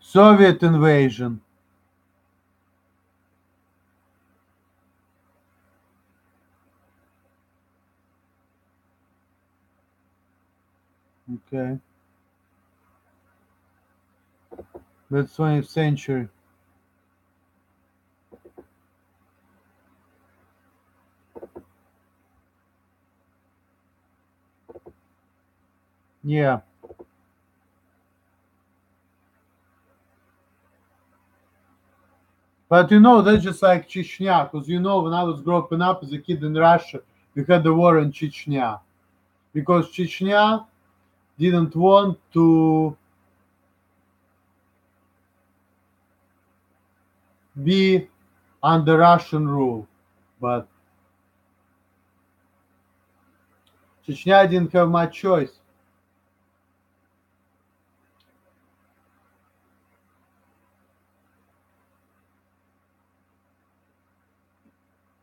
Soviet invasion. Okay. That's 20th century. Yeah. But you know, that's just like Chechnya, because you know, when I was growing up as a kid in Russia, we had the war in Chechnya. Because Chechnya didn't want to be under Russian rule. But Chechnya didn't have much choice.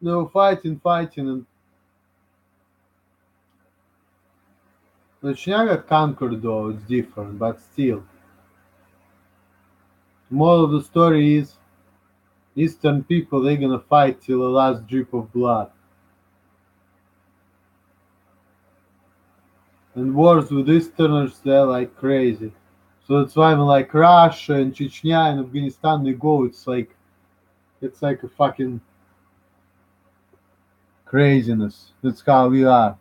They were fighting, and Chechnya got conquered though, it's different, but still. Moral of the story is Eastern people, they're gonna fight till the last drip of blood. And wars with Easterners, they're like crazy. So that's why when like Russia and Chechnya and Afghanistan they go, it's like a fucking craziness. That's how we are.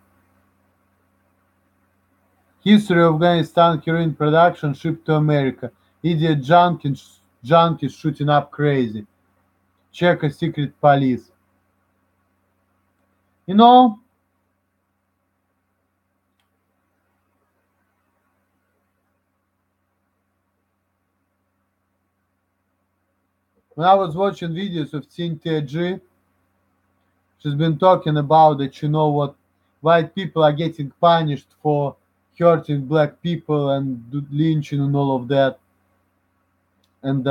History of Afghanistan heroin production shipped to America. Idiot junkies shooting up crazy. Check a secret police. You know, when I was watching videos of Cynthia G, she's been talking about that, you know what, white people are getting punished for hurting black people and lynching and all of that. And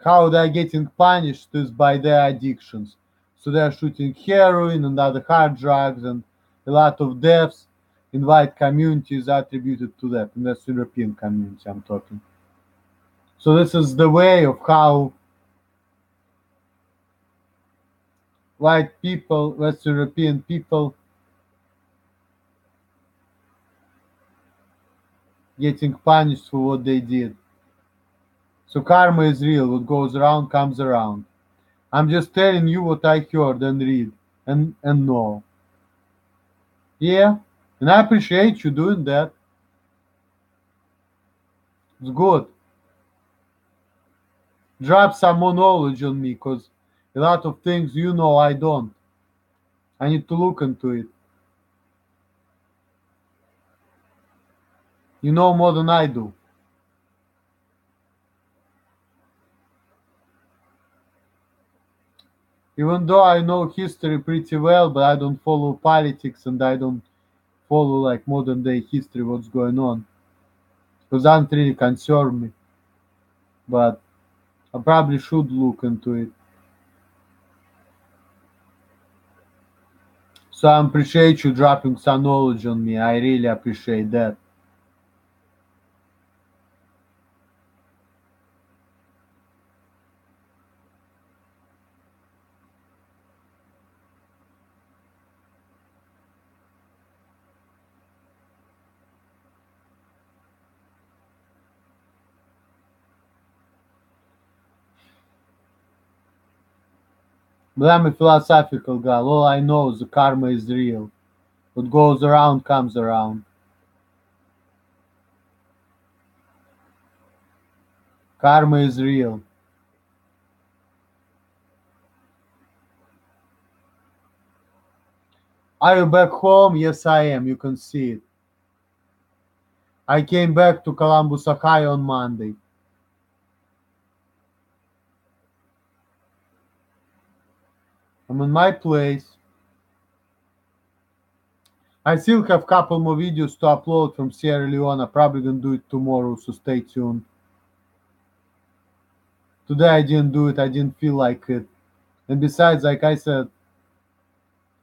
how they're getting punished is by their addictions. So they're shooting heroin and other hard drugs, and a lot of deaths in white communities are attributed to that. In the European community, I'm talking. So this is the way of how white people, West European people, getting punished for what they did. So karma is real. What goes around comes around. I'm just telling you what I heard and read and know. Yeah, and I appreciate you doing that. It's good. Drop some more knowledge on me, cause a lot of things you know I don't. I need to look into it. You know more than I do. Even though I know history pretty well, but I don't follow politics and I don't follow like modern day history, what's going on. Because that doesn't really concern me. But I probably should look into it. So I appreciate you dropping some knowledge on me. I really appreciate that. But I'm a philosophical guy. All I know is the karma is real. What goes around comes around. Karma is real. Are you back home? Yes, I am. You can see it. I came back to Columbus, Ohio on Monday. I'm in my place. I still have a couple more videos to upload from Sierra Leone. I'm probably gonna do it tomorrow, so stay tuned. Today I didn't do it. I didn't feel like it. And besides, like I said,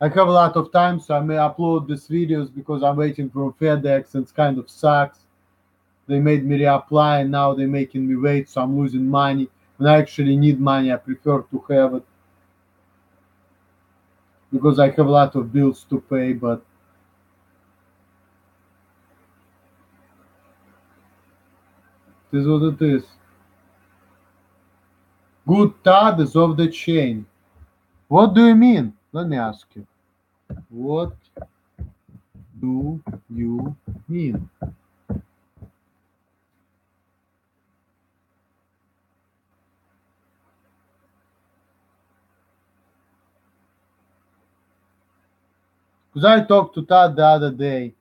I have a lot of time, so I may upload these videos because I'm waiting for FedEx, and it kind of sucks. They made me reapply, and now they're making me wait, so I'm losing money. When I actually need money, I prefer to have it because I have a lot of bills to pay. But it is what it is. Good thought is off the chain. What do you mean? Let me ask you. What do you mean? Because I talked to Todd the other day.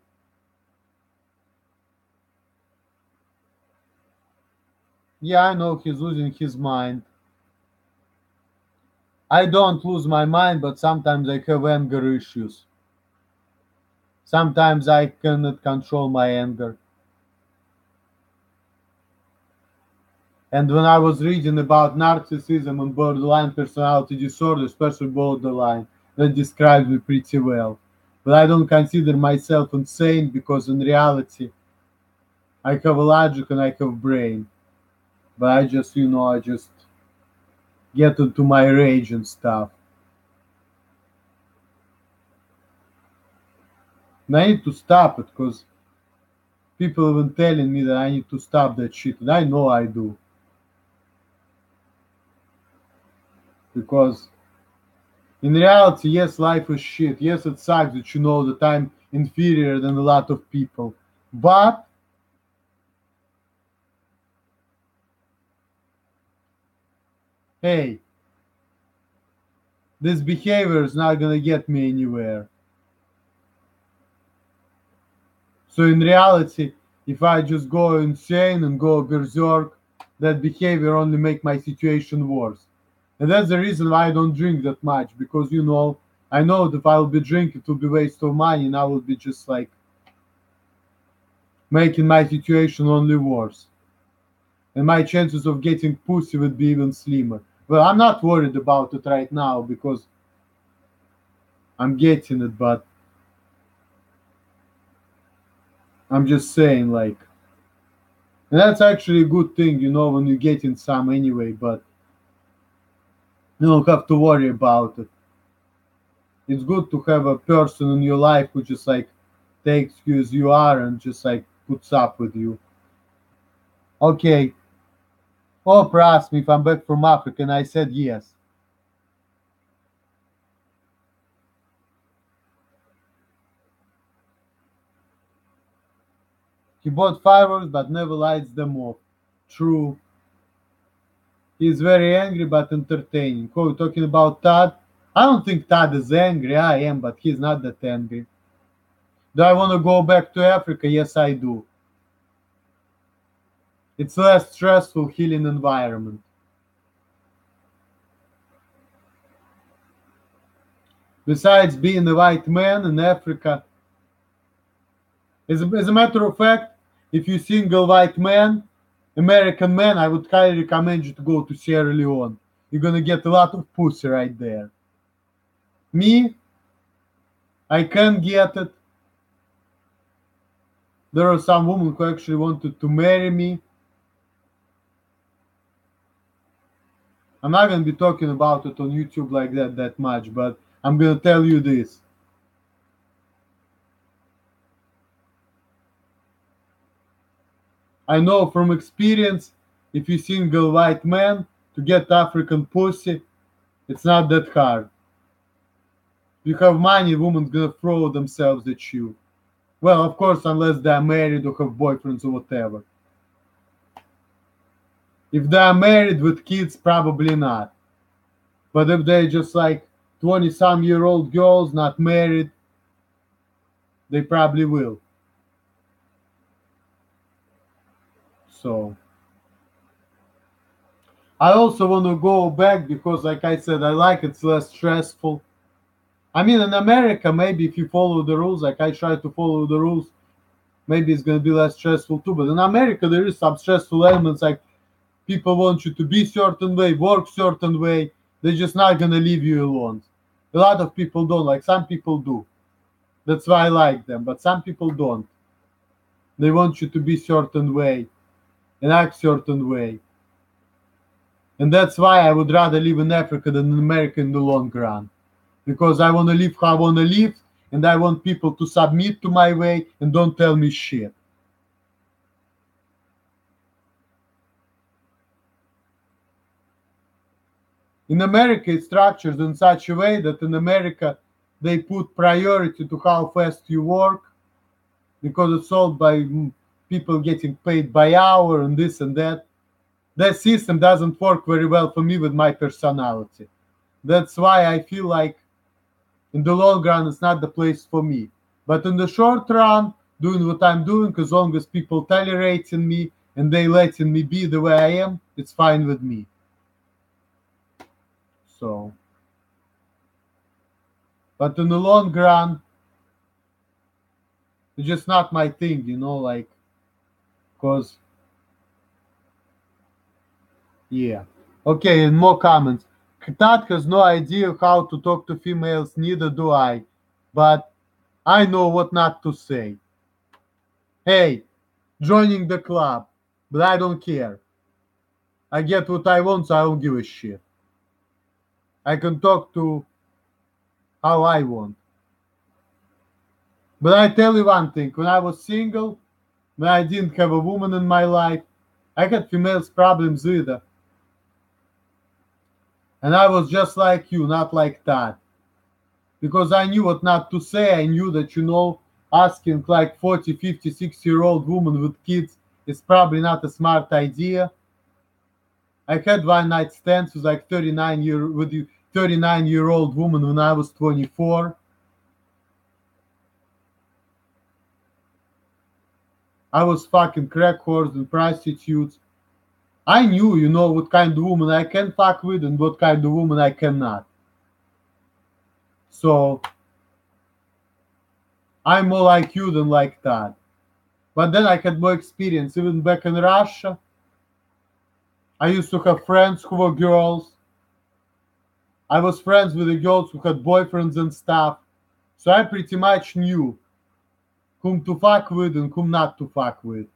Yeah, I know he's losing his mind. I don't lose my mind, but sometimes I have anger issues. Sometimes I cannot control my anger. And when I was reading about narcissism and borderline personality disorder, especially borderline, that describes me pretty well. But I don't consider myself insane because in reality, I have a logic and I have brain. But I just, I just get into my rage and stuff. And I need to stop it because people have been telling me that I need to stop that shit. And I know I do. Because in reality, yes, life is shit. Yes, it sucks that you know that I'm inferior than a lot of people. But hey, this behavior is not gonna get me anywhere. So in reality, if I just go insane and go berserk, that behavior only make my situation worse. And that's the reason why I don't drink that much because I know that if I will be drinking, it will be waste of money, and I will be just like making my situation only worse. And my chances of getting pussy would be even slimmer. Well, I'm not worried about it right now because I'm getting it, but I'm just saying, like, and that's actually a good thing, when you're getting some anyway, but you don't have to worry about it. It's good to have a person in your life who just like takes you as you are and just like puts up with you. Okay, Oprah asked me if I'm back from Africa, and I said yes. He bought fireworks but never lights them off. True. He's very angry but entertaining. Oh, we're talking about Todd? I don't think Todd is angry. I am, but he's not that angry. Do I want to go back to Africa? Yes, I do. It's less stressful, healing environment. Besides being a white man in Africa, as a matter of fact, if you're single white man, American man, I would highly recommend you to go to Sierra Leone. You're gonna get a lot of pussy right there. Me, I can't get it. There are some women who actually wanted to marry me. I'm not gonna be talking about it on YouTube like that much, but I'm gonna tell you this. I know from experience, if you're single white man, to get African pussy, it's not that hard. You have money, women's gonna throw themselves at you. Well, of course, unless they're married or have boyfriends or whatever. If they're married with kids, probably not. But if they're just like 20-some-year-old girls, not married, they probably will. So I also want to go back because, like I said, I like it's less stressful. I mean, in America, maybe if you follow the rules, like I try to follow the rules, maybe it's going to be less stressful too. But in America, there is some stressful elements, like people want you to be certain way, work certain way. They're just not going to leave you alone. A lot of people don't. Like some people do. That's why I like them. But some people don't. They want you to be certain way and act certain way. And that's why I would rather live in Africa than in America in the long run. Because I want to live how I want to live, and I want people to submit to my way and don't tell me shit. In America, it's structured in such a way that in America, they put priority to how fast you work because it's sold by people getting paid by hour and this and that. That system doesn't work very well for me with my personality. That's why I feel like in the long run, it's not the place for me. But in the short run, doing what I'm doing, as long as people tolerating me and they letting me be the way I am, it's fine with me. So, but in the long run, it's just not my thing, like, cause yeah. Okay, and more comments. Kat has no idea how to talk to females, neither do I. But I know what not to say. Hey, joining the club, but I don't care. I get what I want, so I don't give a shit. I can talk to how I want. But I tell you one thing, when I was single, when I didn't have a woman in my life, I had females problems either. And I was just like you, not like that. Because I knew what not to say. I knew that, asking like 40, 50, 60-year-old woman with kids is probably not a smart idea. I had one night stands with like 39-year-old woman when I was 24. I was fucking crack whores and prostitutes. I knew, what kind of woman I can fuck with and what kind of woman I cannot. So I'm more like you than like that. But then I had more experience. Even back in Russia, I used to have friends who were girls. I was friends with the girls who had boyfriends and stuff. So I pretty much knew whom to fuck with and whom not to fuck with.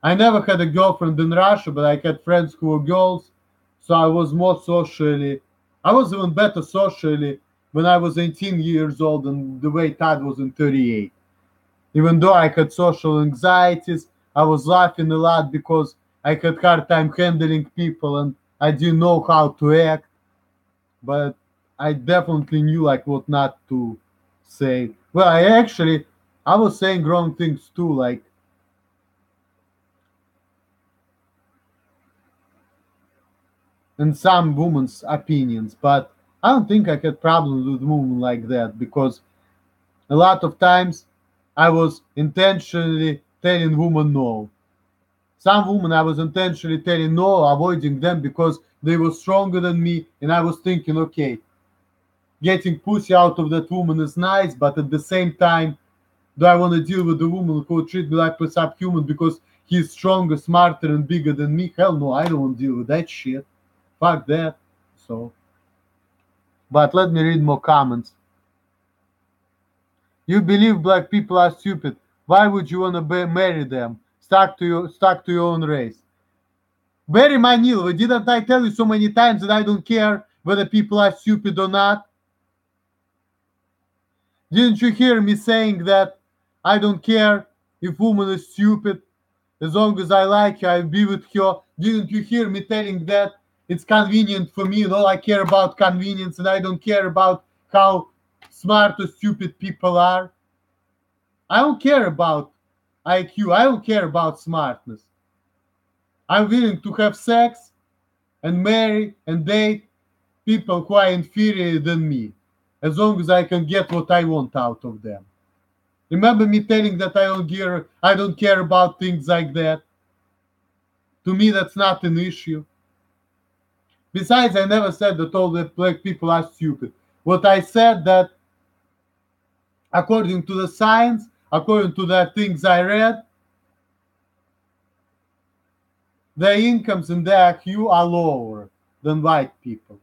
I never had a girlfriend in Russia, but I had friends who were girls. So I was more socially. I was even better socially when I was 18 years old than the way Todd was in 38. Even though I had social anxieties, I was laughing a lot because I had hard time handling people and I didn't know how to act. But I definitely knew like what not to say. Well, I was saying wrong things too. Like and some women's opinions, but I don't think I had problems with women like that because a lot of times I was intentionally telling women no. Some women I was intentionally telling no, avoiding them because they were stronger than me, and I was thinking, okay, getting pussy out of that woman is nice, but at the same time, do I want to deal with a woman who treat me like a subhuman because he's stronger, smarter, and bigger than me? Hell no, I don't want to deal with that shit. Fuck that. So, but let me read more comments. You believe black people are stupid. Why would you want to marry them? Stuck to your own race. Barry Manil, didn't I tell you so many times that I don't care whether people are stupid or not? Didn't you hear me saying that I don't care if woman is stupid? As long as I like her, I'll be with her. Didn't you hear me telling that it's convenient for me and all I care about convenience and I don't care about how smart or stupid people are? I don't care about IQ. I don't care about smartness. I'm willing to have sex and marry and date people who are inferior than me, as long as I can get what I want out of them. Remember me telling that I don't care about things like that. To me, that's not an issue. Besides, I never said that all the black people are stupid. What I said that, according to the science, according to the things I read, their incomes and their IQ are lower than white people.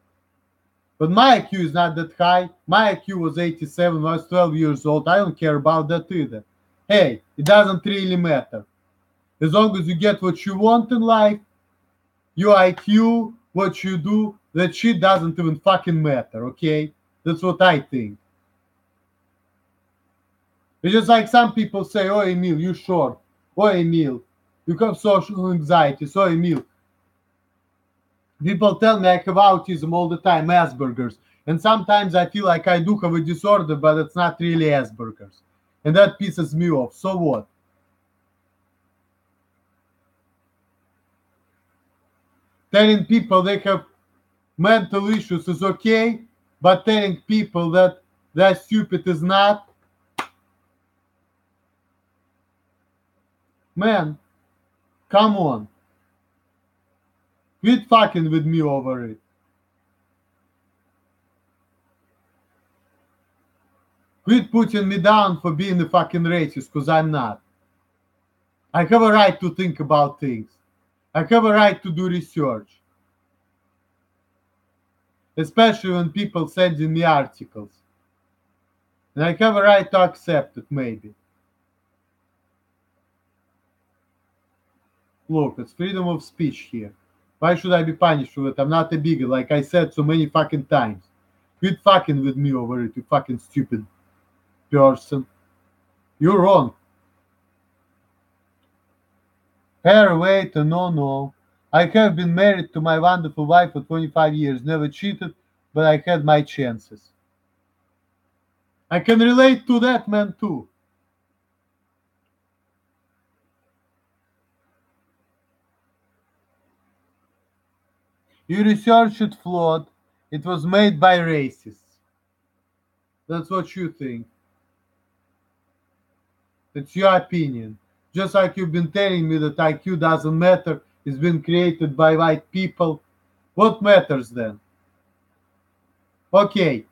But my IQ is not that high. My IQ was 87 when I was 12 years old. I don't care about that either. Hey, it doesn't really matter. As long as you get what you want in life, your IQ, what you do, that shit doesn't even fucking matter, okay? That's what I think. It's just like some people say, oh, Emil, you short. Oh, Emil, you have social anxiety. So, Emil, people tell me I have autism all the time, Asperger's. And sometimes I feel like I do have a disorder, but it's not really Asperger's. And that pisses me off. So what? Telling people they have mental issues is okay, but telling people that they're stupid is not. Man, come on. Quit fucking with me over it. Quit putting me down for being a fucking racist, because I'm not. I have a right to think about things. I have a right to do research. Especially when people sending me articles. And I have a right to accept it, maybe. Look, it's freedom of speech here. Why should I be punished for it? I'm not a bigot, like I said so many fucking times. Quit fucking with me over it, you fucking stupid person. You're wrong. Hair, wait, no. I have been married to my wonderful wife for 25 years, never cheated, but I had my chances. I can relate to that man too. Your research is flawed. It was made by racists. That's what you think. It's your opinion. Just like you've been telling me that IQ doesn't matter, it's been created by white people. What matters then? Okay,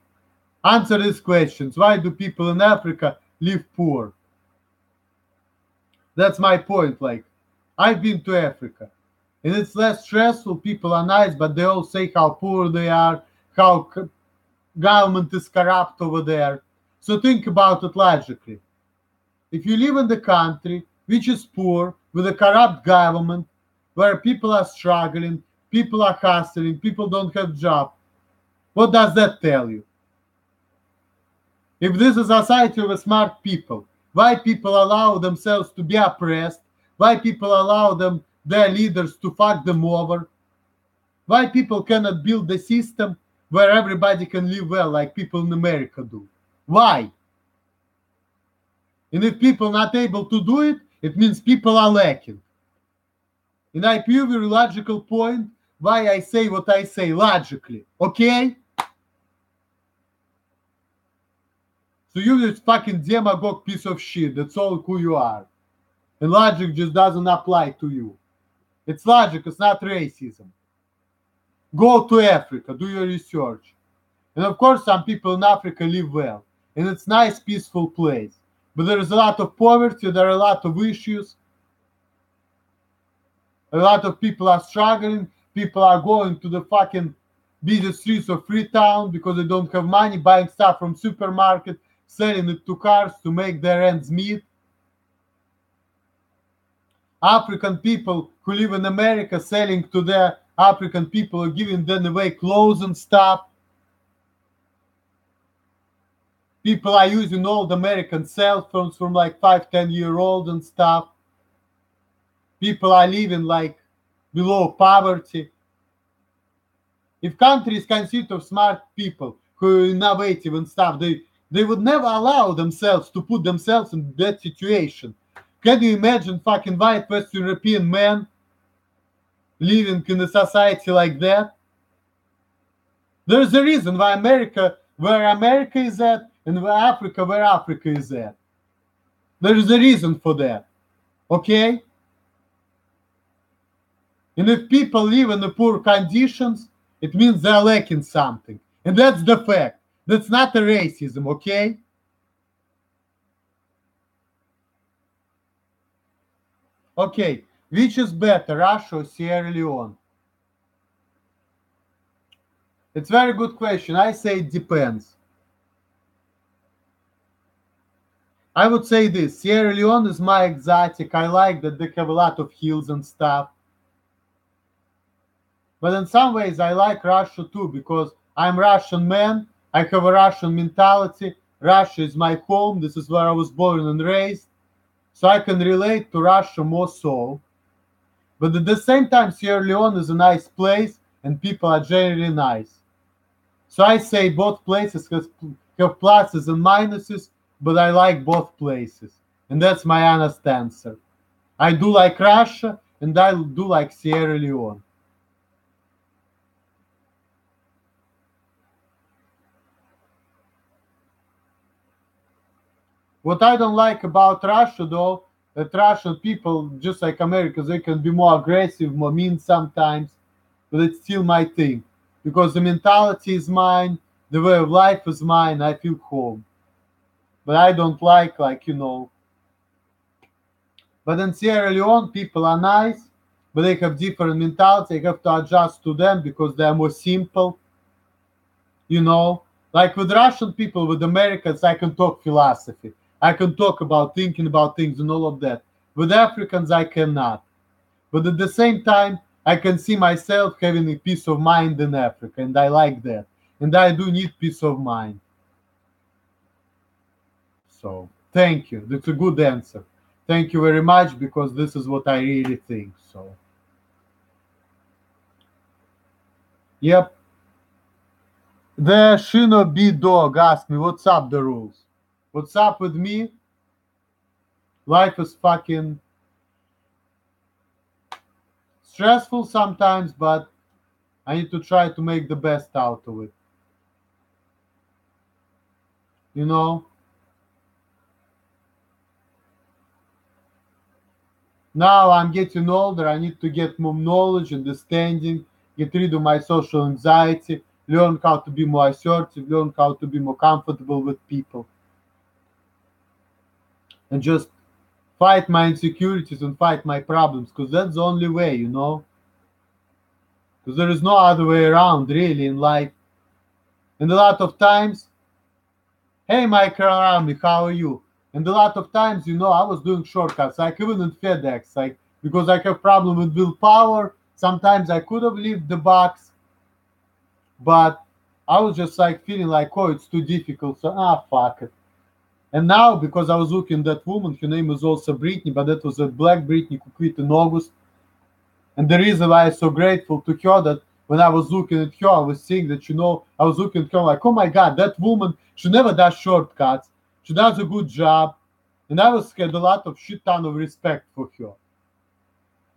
answer these questions. Why do people in Africa live poor? That's my point. Like, I've been to Africa, and it's less stressful. People are nice, but they all say how poor they are, how government is corrupt over there. So think about it logically. If you live in the country which is poor with a corrupt government, where people are struggling, people are hustling, people don't have job, what does that tell you? If this is a society with smart people, why people allow themselves to be oppressed? Why people allow their leaders to fuck them over? Why people cannot build a system where everybody can live well like people in America do? Why? And if people not able to do it, it means people are lacking. And I prove your logical point why I say what I say logically, okay? So you're this fucking demagogue piece of shit. That's all who you are. And logic just doesn't apply to you. It's logic, it's not racism. Go to Africa, do your research. And of course, some people in Africa live well. And it's a nice, peaceful place. But there is a lot of poverty, there are a lot of issues. A lot of people are struggling. People are going to the fucking busy streets of Freetown because they don't have money, buying stuff from supermarket, selling it to cars to make their ends meet. African people who live in America selling to their African people or giving them away clothes and stuff. People are using old American cell phones from like 5-10-year-old and stuff. People are living like below poverty. If countries consist of smart people who are innovative and stuff, they would never allow themselves to put themselves in that situation. Can you imagine fucking white West European men living in a society like that? There's a reason why America, where America is at, and where Africa is at. There is a reason for that. Okay? And if people live in the poor conditions, it means they're lacking something. And that's the fact. That's not a racism, okay? Okay, which is better, Russia or Sierra Leone? It's a very good question. I say it depends. I would say this. Sierra Leone is my exotic. I like that they have a lot of hills and stuff. But in some ways, I like Russia too because I'm Russian man. I have a Russian mentality. Russia is my home. This is where I was born and raised. So I can relate to Russia more so. But at the same time, Sierra Leone is a nice place and people are generally nice. So I say both places have pluses and minuses, but I like both places. And that's my honest answer. I do like Russia and I do like Sierra Leone. What I don't like about Russia, though, that Russian people, just like Americans, they can be more aggressive, more mean sometimes, but it's still my thing. Because the mentality is mine, the way of life is mine, I feel home. But I don't like, But in Sierra Leone, people are nice, but they have different mentality. I have to adjust to them because they are more simple, Like with Russian people, with Americans, I can talk philosophy. I can talk about thinking about things and all of that. With Africans, I cannot. But at the same time, I can see myself having a peace of mind in Africa, and I like that. And I do need peace of mind. So, thank you. That's a good answer. Thank you very much because this is what I really think. So, yep. The Shinobi dog asked me, what's up, the rules? What's up with me? Life is fucking stressful sometimes, but I need to try to make the best out of it. Now I'm getting older, I need to get more knowledge, understanding, get rid of my social anxiety, learn how to be more assertive, learn how to be more comfortable with people, and just fight my insecurities and fight my problems, because that's the only way, because there is no other way around really in life. And a lot of times, hey Michael Rami, how are you? And a lot of times, I was doing shortcuts, like even in FedEx, like because I have problem with willpower. Sometimes I could have left the box, but I was just like feeling like, oh, it's too difficult, so fuck it. And now, because I was looking at that woman, her name was also Britney, but that was a black Britney who quit in August. And the reason why I'm so grateful to her that when I was looking at her, I was seeing that, I was looking at her like, oh my God, that woman, she never does shortcuts. She does a good job. And I had a lot of shit ton of respect for her.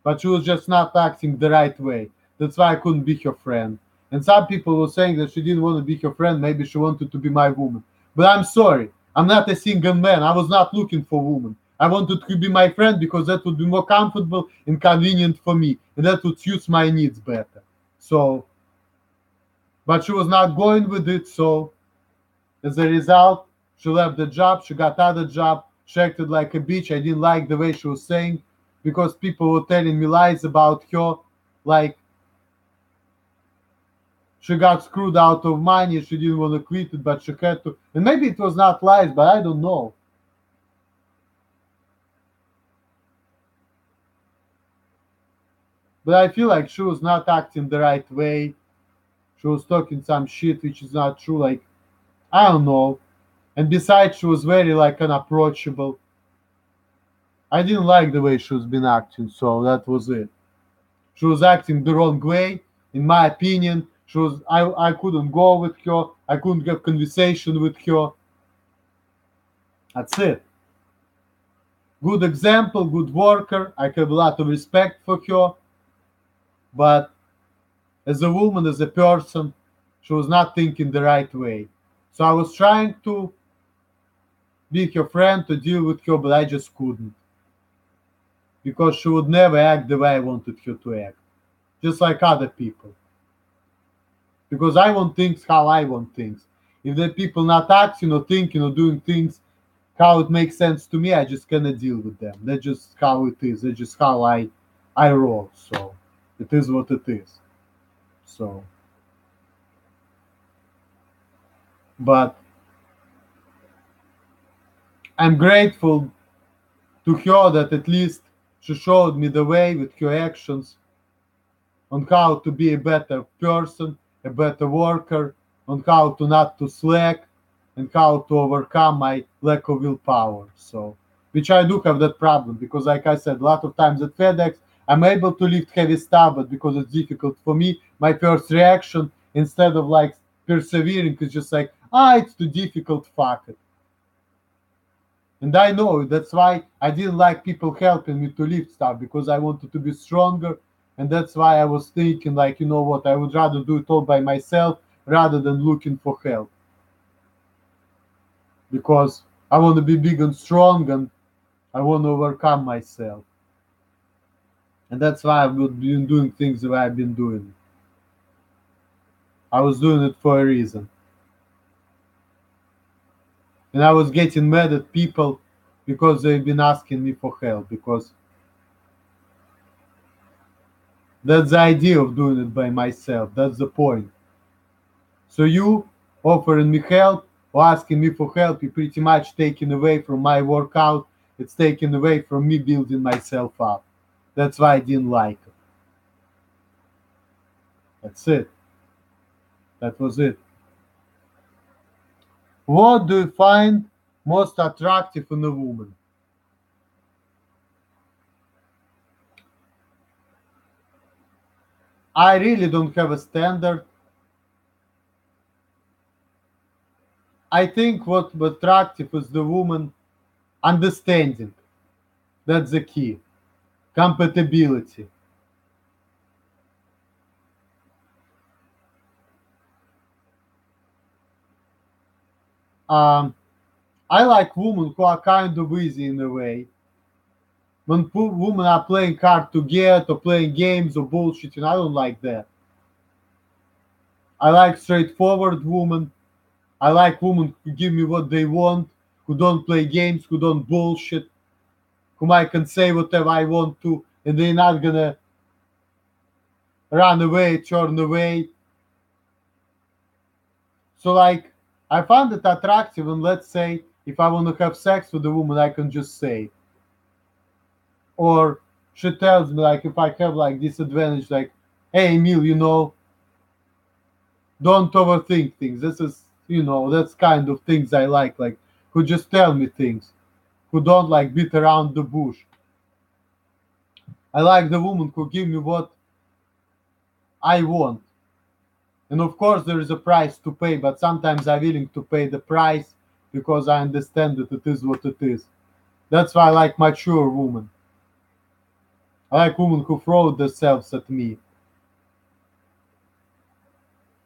But she was just not acting the right way. That's why I couldn't be her friend. And some people were saying that she didn't want to be her friend. Maybe she wanted to be my woman. But I'm sorry. I'm not a single man. I was not looking for a woman. I wanted to be my friend because that would be more comfortable and convenient for me. And that would suit my needs better. So, but she was not going with it. So, as a result, she left the job. She got other job. She acted like a bitch. I didn't like the way she was saying because people were telling me lies about her. Like, she got screwed out of money. She didn't want to quit it, but she had to. And maybe it was not lies, but I don't know. But I feel like she was not acting the right way. She was talking some shit which is not true. Like, I don't know. And besides, she was very like unapproachable. I didn't like the way she was been acting, so that was it. She was acting the wrong way, in my opinion. I couldn't go with her. I couldn't have conversation with her. That's it. Good example, good worker. I have a lot of respect for her, but as a woman, as a person, she was not thinking the right way. So I was trying to be her friend, to deal with her, but I just couldn't because she would never act the way I wanted her to act, just like other people. Because I want things how I want things. If the people not acting or thinking or doing things how it makes sense to me, I just cannot deal with them. That's just how it is. That's just how I roll. So it is what it is. So, but I'm grateful to her that at least she showed me the way with her actions on how to be a better person, a better worker, on how to not to slack, and how to overcome my lack of willpower. So, which I do have that problem because, like I said, a lot of times at FedEx, I'm able to lift heavy stuff, but because it's difficult for me, my first reaction instead of like persevering is just like, it's too difficult, fuck it. And I know that's why I didn't like people helping me to lift stuff because I wanted to be stronger. And that's why I was thinking, like, you know what, I would rather do it all by myself rather than looking for help. Because I want to be big and strong and I want to overcome myself. And that's why I've been doing things the way I've been doing. I was doing it for a reason. And I was getting mad at people because they've been asking me for help. Because that's the idea of doing it by myself. That's the point. So you offering me help or asking me for help, you pretty much taking away from my workout. It's taken away from me building myself up. That's why I didn't like it. That's it. That was it. What do you find most attractive in a woman? I really don't have a standard. I think what attractive is the woman understanding. That's the key. Compatibility. Um, I like women who are kind of easy in a way. When women are playing hard to get or playing games or bullshitting, I don't like that. I like straightforward women. I like women who give me what they want, who don't play games, who don't bullshit, whom I can say whatever I want to, and they're not gonna run away, turn away. So like I found it attractive and let's say if I want to have sex with a woman I can just say. Or she tells me like if I have like disadvantage like, hey Emil, don't overthink things. This is that's kind of things I like who just tell me things, who don't like beat around the bush. I like the woman who give me what I want. And of course there is a price to pay, but sometimes I'm willing to pay the price because I understand that it is what it is. That's why I like mature women. I like women who throw themselves at me.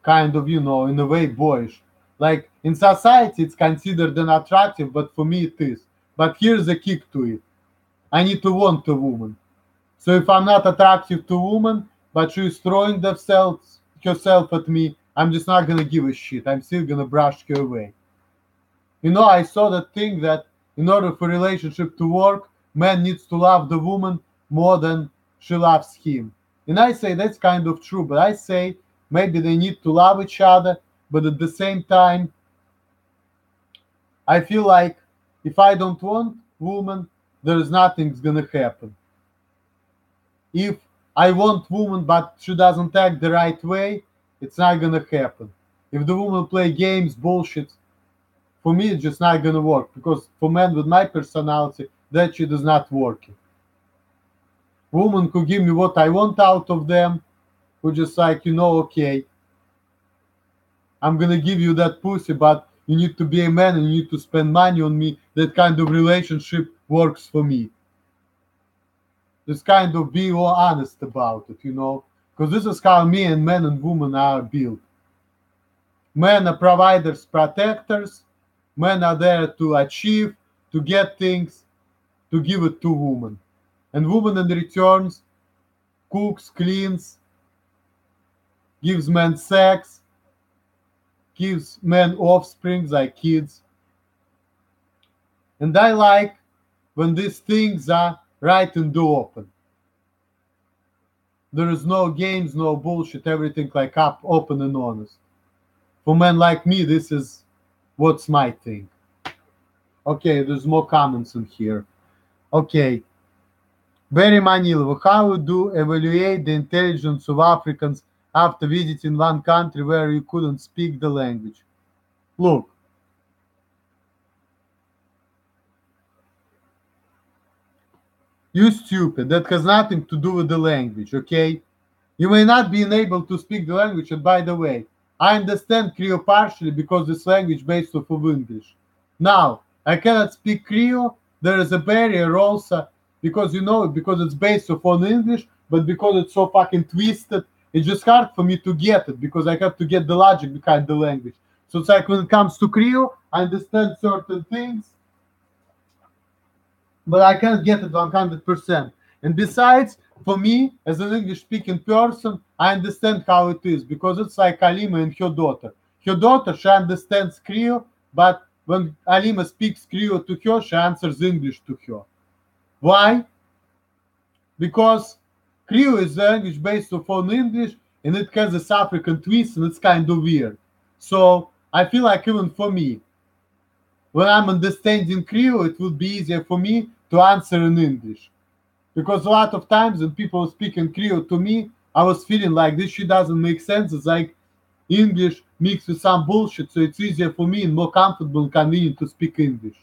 kind of, in a way, boyish. Like in society, it's considered unattractive, but for me, it is. But here's the kick to it: I need to want a woman. So if I'm not attractive to a woman, but she's throwing herself at me, I'm just not gonna give a shit. I'm still gonna brush her away. I saw that thing that in order for relationship to work, man needs to love the woman more than she loves him. And I say that's kind of true, but I say maybe they need to love each other, but at the same time, I feel like if I don't want woman, there is nothing's gonna happen. If I want woman but she doesn't act the right way, it's not gonna happen. If the woman play games, bullshit, for me it's just not gonna work because for men with my personality, that shit is not working. Woman could give me what I want out of them, who just like, okay, I'm gonna give you that pussy, but you need to be a man and you need to spend money on me. That kind of relationship works for me. Just kind of be all honest about it. Because this is how me and men and women are built. Men are providers, protectors. Men are there to achieve, to get things, to give it to women. And woman in returns cooks, cleans, gives men sex, gives men offspring like kids. And I like when these things are right in the open. There is no games, no bullshit, everything like up, open and honest. For men like me, this is what's my thing. Okay, there's more comments in here. Okay. Barry Manilov, how do evaluate the intelligence of Africans after visiting one country where you couldn't speak the language? Look, you stupid. That has nothing to do with the language, okay? You may not be able to speak the language, and by the way, I understand Creole partially because this language based off of English. Now, I cannot speak Creole. There is a barrier also because it's based off on English, but because it's so fucking twisted, it's just hard for me to get it because I have to get the logic behind the language. So it's like when it comes to Creole, I understand certain things, but I can't get it 100%. And besides, for me, as an English speaking person, I understand how it is because it's like Alima and her daughter. Her daughter, she understands Creole, but when Alima speaks Creole to her, she answers English to her. Why? Because Creole is a language based on English and it has this African twist and it's kind of weird. So I feel like even for me, when I'm understanding Creole, it would be easier for me to answer in English. Because a lot of times when people speak in Creole to me, I was feeling like this shit doesn't make sense. It's like English mixed with some bullshit, so it's easier for me and more comfortable and convenient to speak English.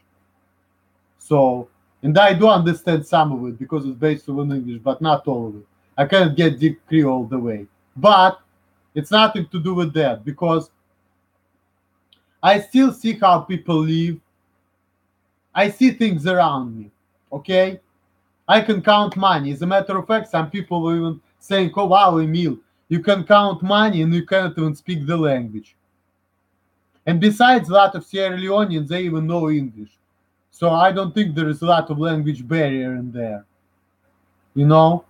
So, and I do understand some of it because it's based on English, but not all of it. I cannot get deep Creole all the way. But it's nothing to do with that because I still see how people live. I see things around me. Okay? I can count money. As a matter of fact, some people were even saying, "Oh wow, Emil, you can count money and you cannot even speak the language." And besides, a lot of Sierra Leoneans they even know English, so I don't think there is a lot of language barrier in there. You know,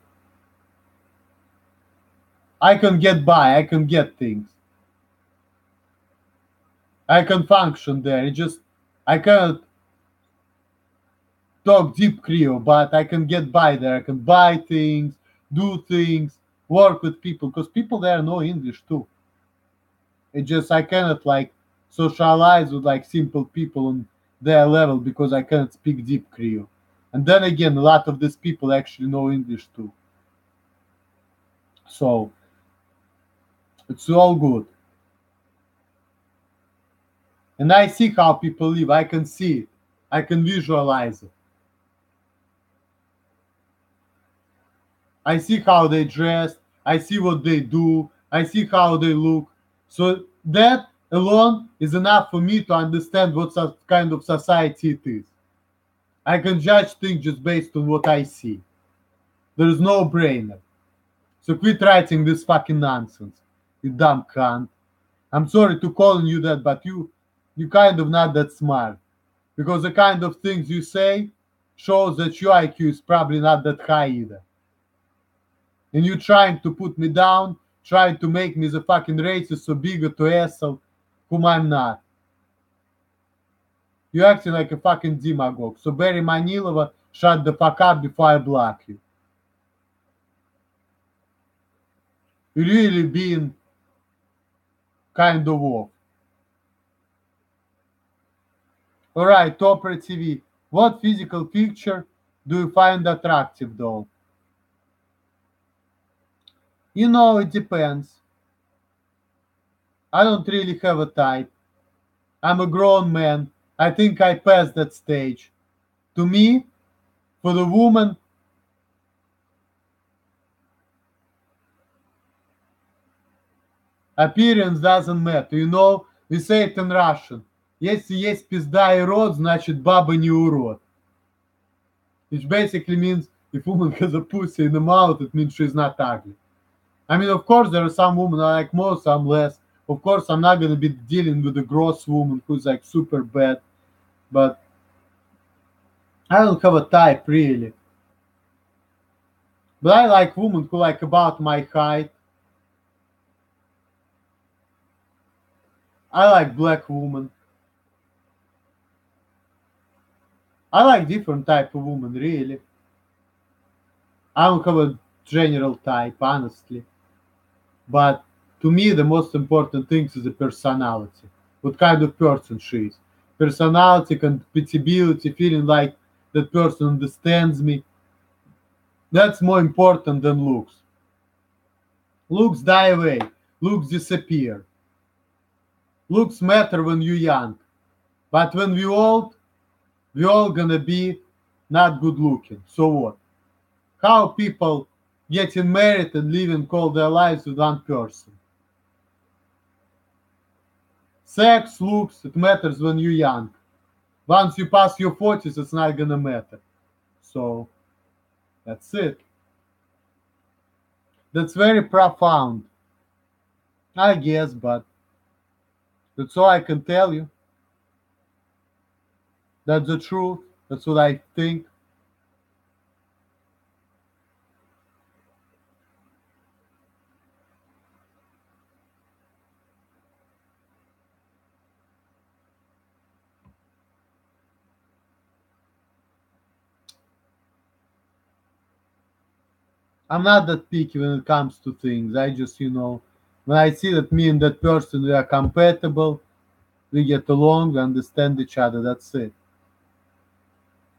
I can get by. I can get things. I can function there. It just I cannot talk deep Creole, but I can get by there. I can buy things, do things, work with people because people there know English too. It just I cannot like socialize with like simple people on their level because I cannot speak deep Creole. And then again, a lot of these people actually know English too. So it's all good. And I see how people live. I can see it. I can visualize it. I see how they dress. I see what they do. I see how they look. So that alone is enough for me to understand what kind of society it is. I can judge things just based on what I see. There is no brainer. So quit writing this fucking nonsense, you dumb cunt. I'm sorry to calling you that, but you kind of not that smart because the kind of things you say shows that your IQ is probably not that high either. And you trying to put me down, trying to make me the fucking racist or bigot or asshole, whom I'm not. You're acting like a fucking demagogue. So Barry Manilova, shut the fuck up before I block you. You really being kind of off. Alright, Opera TV. What physical picture do you find attractive though? It depends. I don't really have a type. I'm a grown man. I think I passed that stage. To me, for the woman, appearance doesn't matter. We say it in Russian. Если есть пизда и рот, значит баба не урод. Which basically means if woman has a pussy in the mouth, it means she's not ugly. I mean, of course, there are some women I like more, some less. Of course, I'm not gonna be dealing with a gross woman who's like super bad, but I don't have a type really. But I like women who like about my height. I like black women. I like different type of women really. I don't have a general type, honestly. But to me, the most important thing is the personality. What kind of person she is. Personality, compatibility, feeling like that person understands me. That's more important than looks. Looks die away. Looks disappear. Looks matter when you're young. But when we're old, we're all gonna be not good looking. So what? How people getting married and living all their lives with one person? Sex, looks, it matters when you're young. Once you pass your 40s, it's not gonna matter. So that's it. That's very profound, I guess, but that's all I can tell you. That's the truth. That's what I think. I'm not that picky when it comes to things. I just, when I see that me and that person we are compatible, we get along, we understand each other. That's it.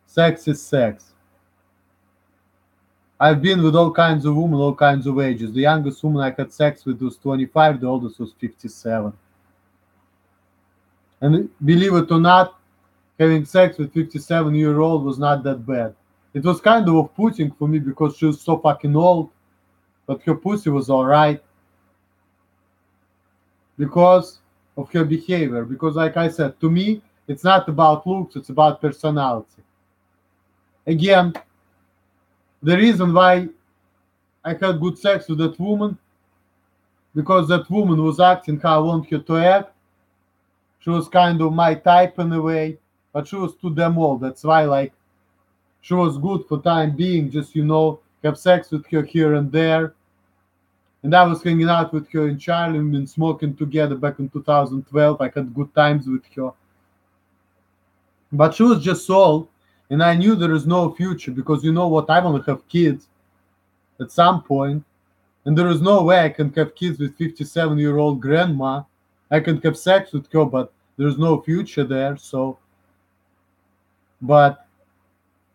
Sex is sex. I've been with all kinds of women, all kinds of ages. The youngest woman I had sex with was 25, the oldest was 57. And believe it or not, having sex with 57-year-old was not that bad. It was kind of off-putting for me because she was so fucking old, but her pussy was alright because of her behavior. Because, like I said, to me, it's not about looks, it's about personality. Again, the reason why I had good sex with that woman, because that woman was acting how I want her to act. She was kind of my type in a way, but she was too damn old. That's why, like, she was good for time being, just, have sex with her here and there. And I was hanging out with her in Charlie. We've been smoking together back in 2012. I had good times with her. But she was just old, and I knew there is no future because you know what? I want to have kids at some point, and there is no way I can have kids with 57-year-old grandma. I can have sex with her, but there's no future there. So, but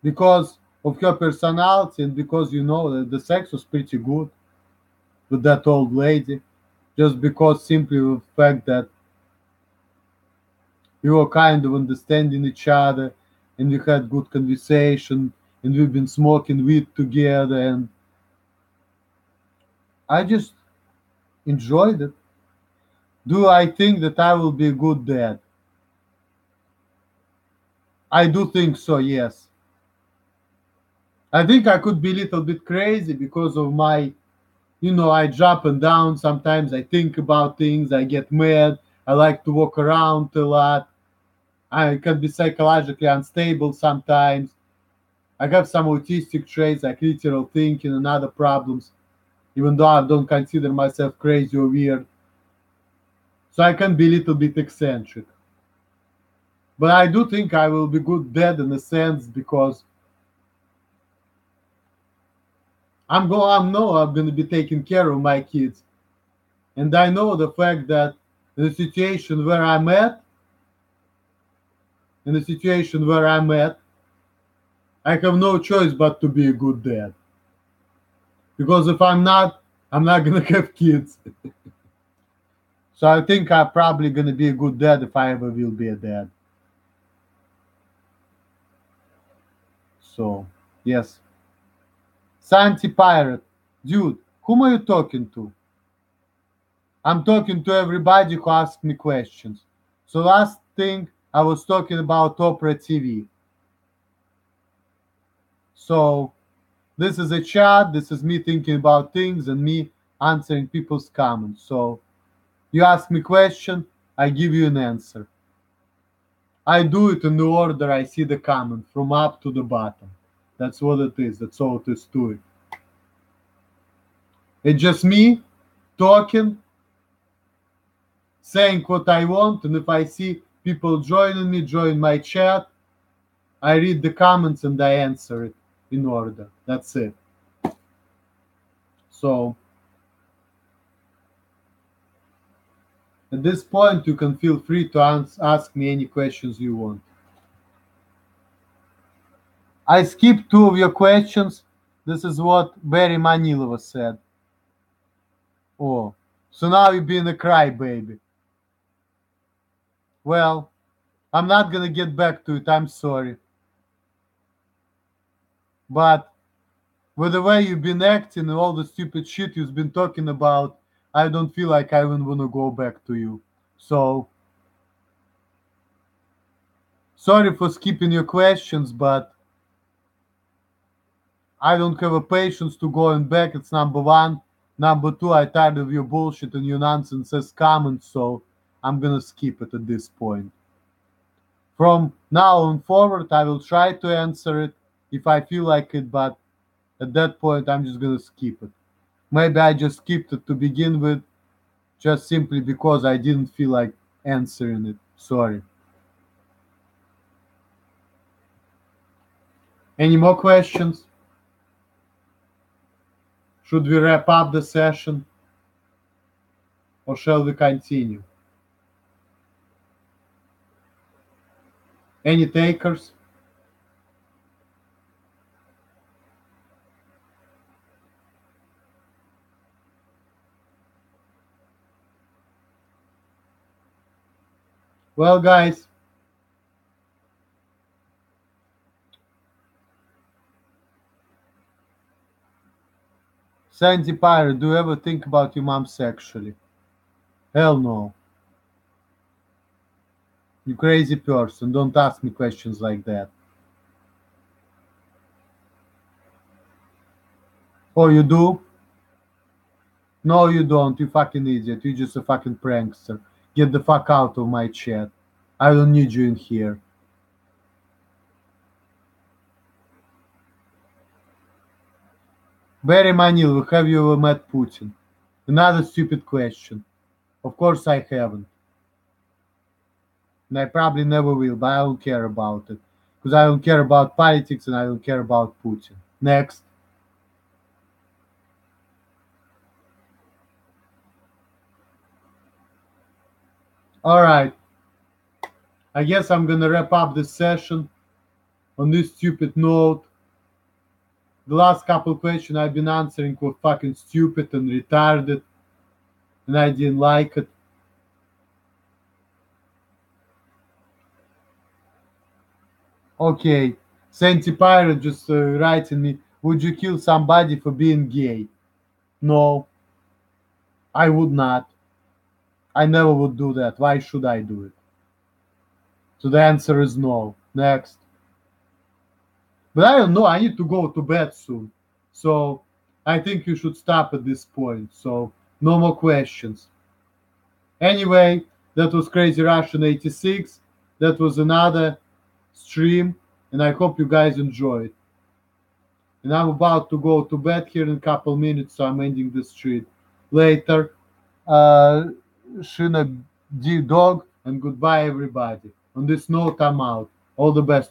because of her personality and because the sex was pretty good with that old lady, just because simply of the fact that we were kind of understanding each other and we had good conversation and we've been smoking weed together and I just enjoyed it. Do I think that I will be a good dad? I do think so, yes. I think I could be a little bit crazy because of my, I jump and down. Sometimes I think about things. I get mad. I like to walk around a lot. I can be psychologically unstable sometimes. I have some autistic traits like literal thinking and other problems, even though I don't consider myself crazy or weird. So I can be a little bit eccentric. But I do think I will be good dad in a sense because I'm gonna be taking care of my kids. And I know the fact that in the situation where I'm at, in the situation where I'm at, I have no choice but to be a good dad. Because if I'm not gonna have kids. So I think I'm probably gonna be a good dad if I ever will be a dad. So yes. Santi Pirate. Dude, whom are you talking to? I'm talking to everybody who asked me questions. So last thing I was talking about Opera TV. So this is a chat, this is me thinking about things and me answering people's comments. So you ask me question, I give you an answer. I do it in the order I see the comment, from up to the bottom. That's what it is. That's all it is to it. It's just me talking, saying what I want, and if I see people joining me, join my chat, I read the comments and I answer it in order. That's it. So at this point, you can feel free to ask me any questions you want. I skipped two of your questions. This is what Barry Manilova said. Oh, so now you're being a crybaby. Well, I'm not gonna get back to it. I'm sorry. But with the way you've been acting and all the stupid shit you've been talking about, I don't feel like I even want to go back to you. So, sorry for skipping your questions, but I don't have a patience to going back. It's number one. Number two, I tired of your bullshit and your nonsense as comments, so I'm gonna skip it at this point. From now on forward, I will try to answer it if I feel like it, but at that point, I'm just gonna skip it. Maybe I just skipped it to begin with, just simply because I didn't feel like answering it. Sorry. Any more questions? Should we wrap up the session or shall we continue? Any takers? Well, guys, Sandy Pirate, do you ever think about your mom sexually? Hell no. You crazy person. Don't ask me questions like that. Oh, you do? No, you don't. You fucking idiot. You're just a fucking prankster. Get the fuck out of my chat. I don't need you in here. Barry Manil, have you ever met Putin? Another stupid question. Of course I haven't. And I probably never will, but I don't care about it. Because I don't care about politics and I don't care about Putin. Next. Alright. I guess I'm gonna wrap up this session on this stupid note. The last couple questions I've been answering were fucking stupid and retarded, and I didn't like it. Okay, Sainty Pirate just writing me, would you kill somebody for being gay? No, I would not. I never would do that. Why should I do it? So the answer is no. Next. But I don't know. I need to go to bed soon. So I think you should stop at this point. So no more questions. Anyway, that was Crazy Russian 86. That was another stream, and I hope you guys enjoyed. And I'm about to go to bed here in a couple minutes, so I'm ending the stream later. Uh, Shina, dear dog, and goodbye, everybody. On this note, I'm out. All the best.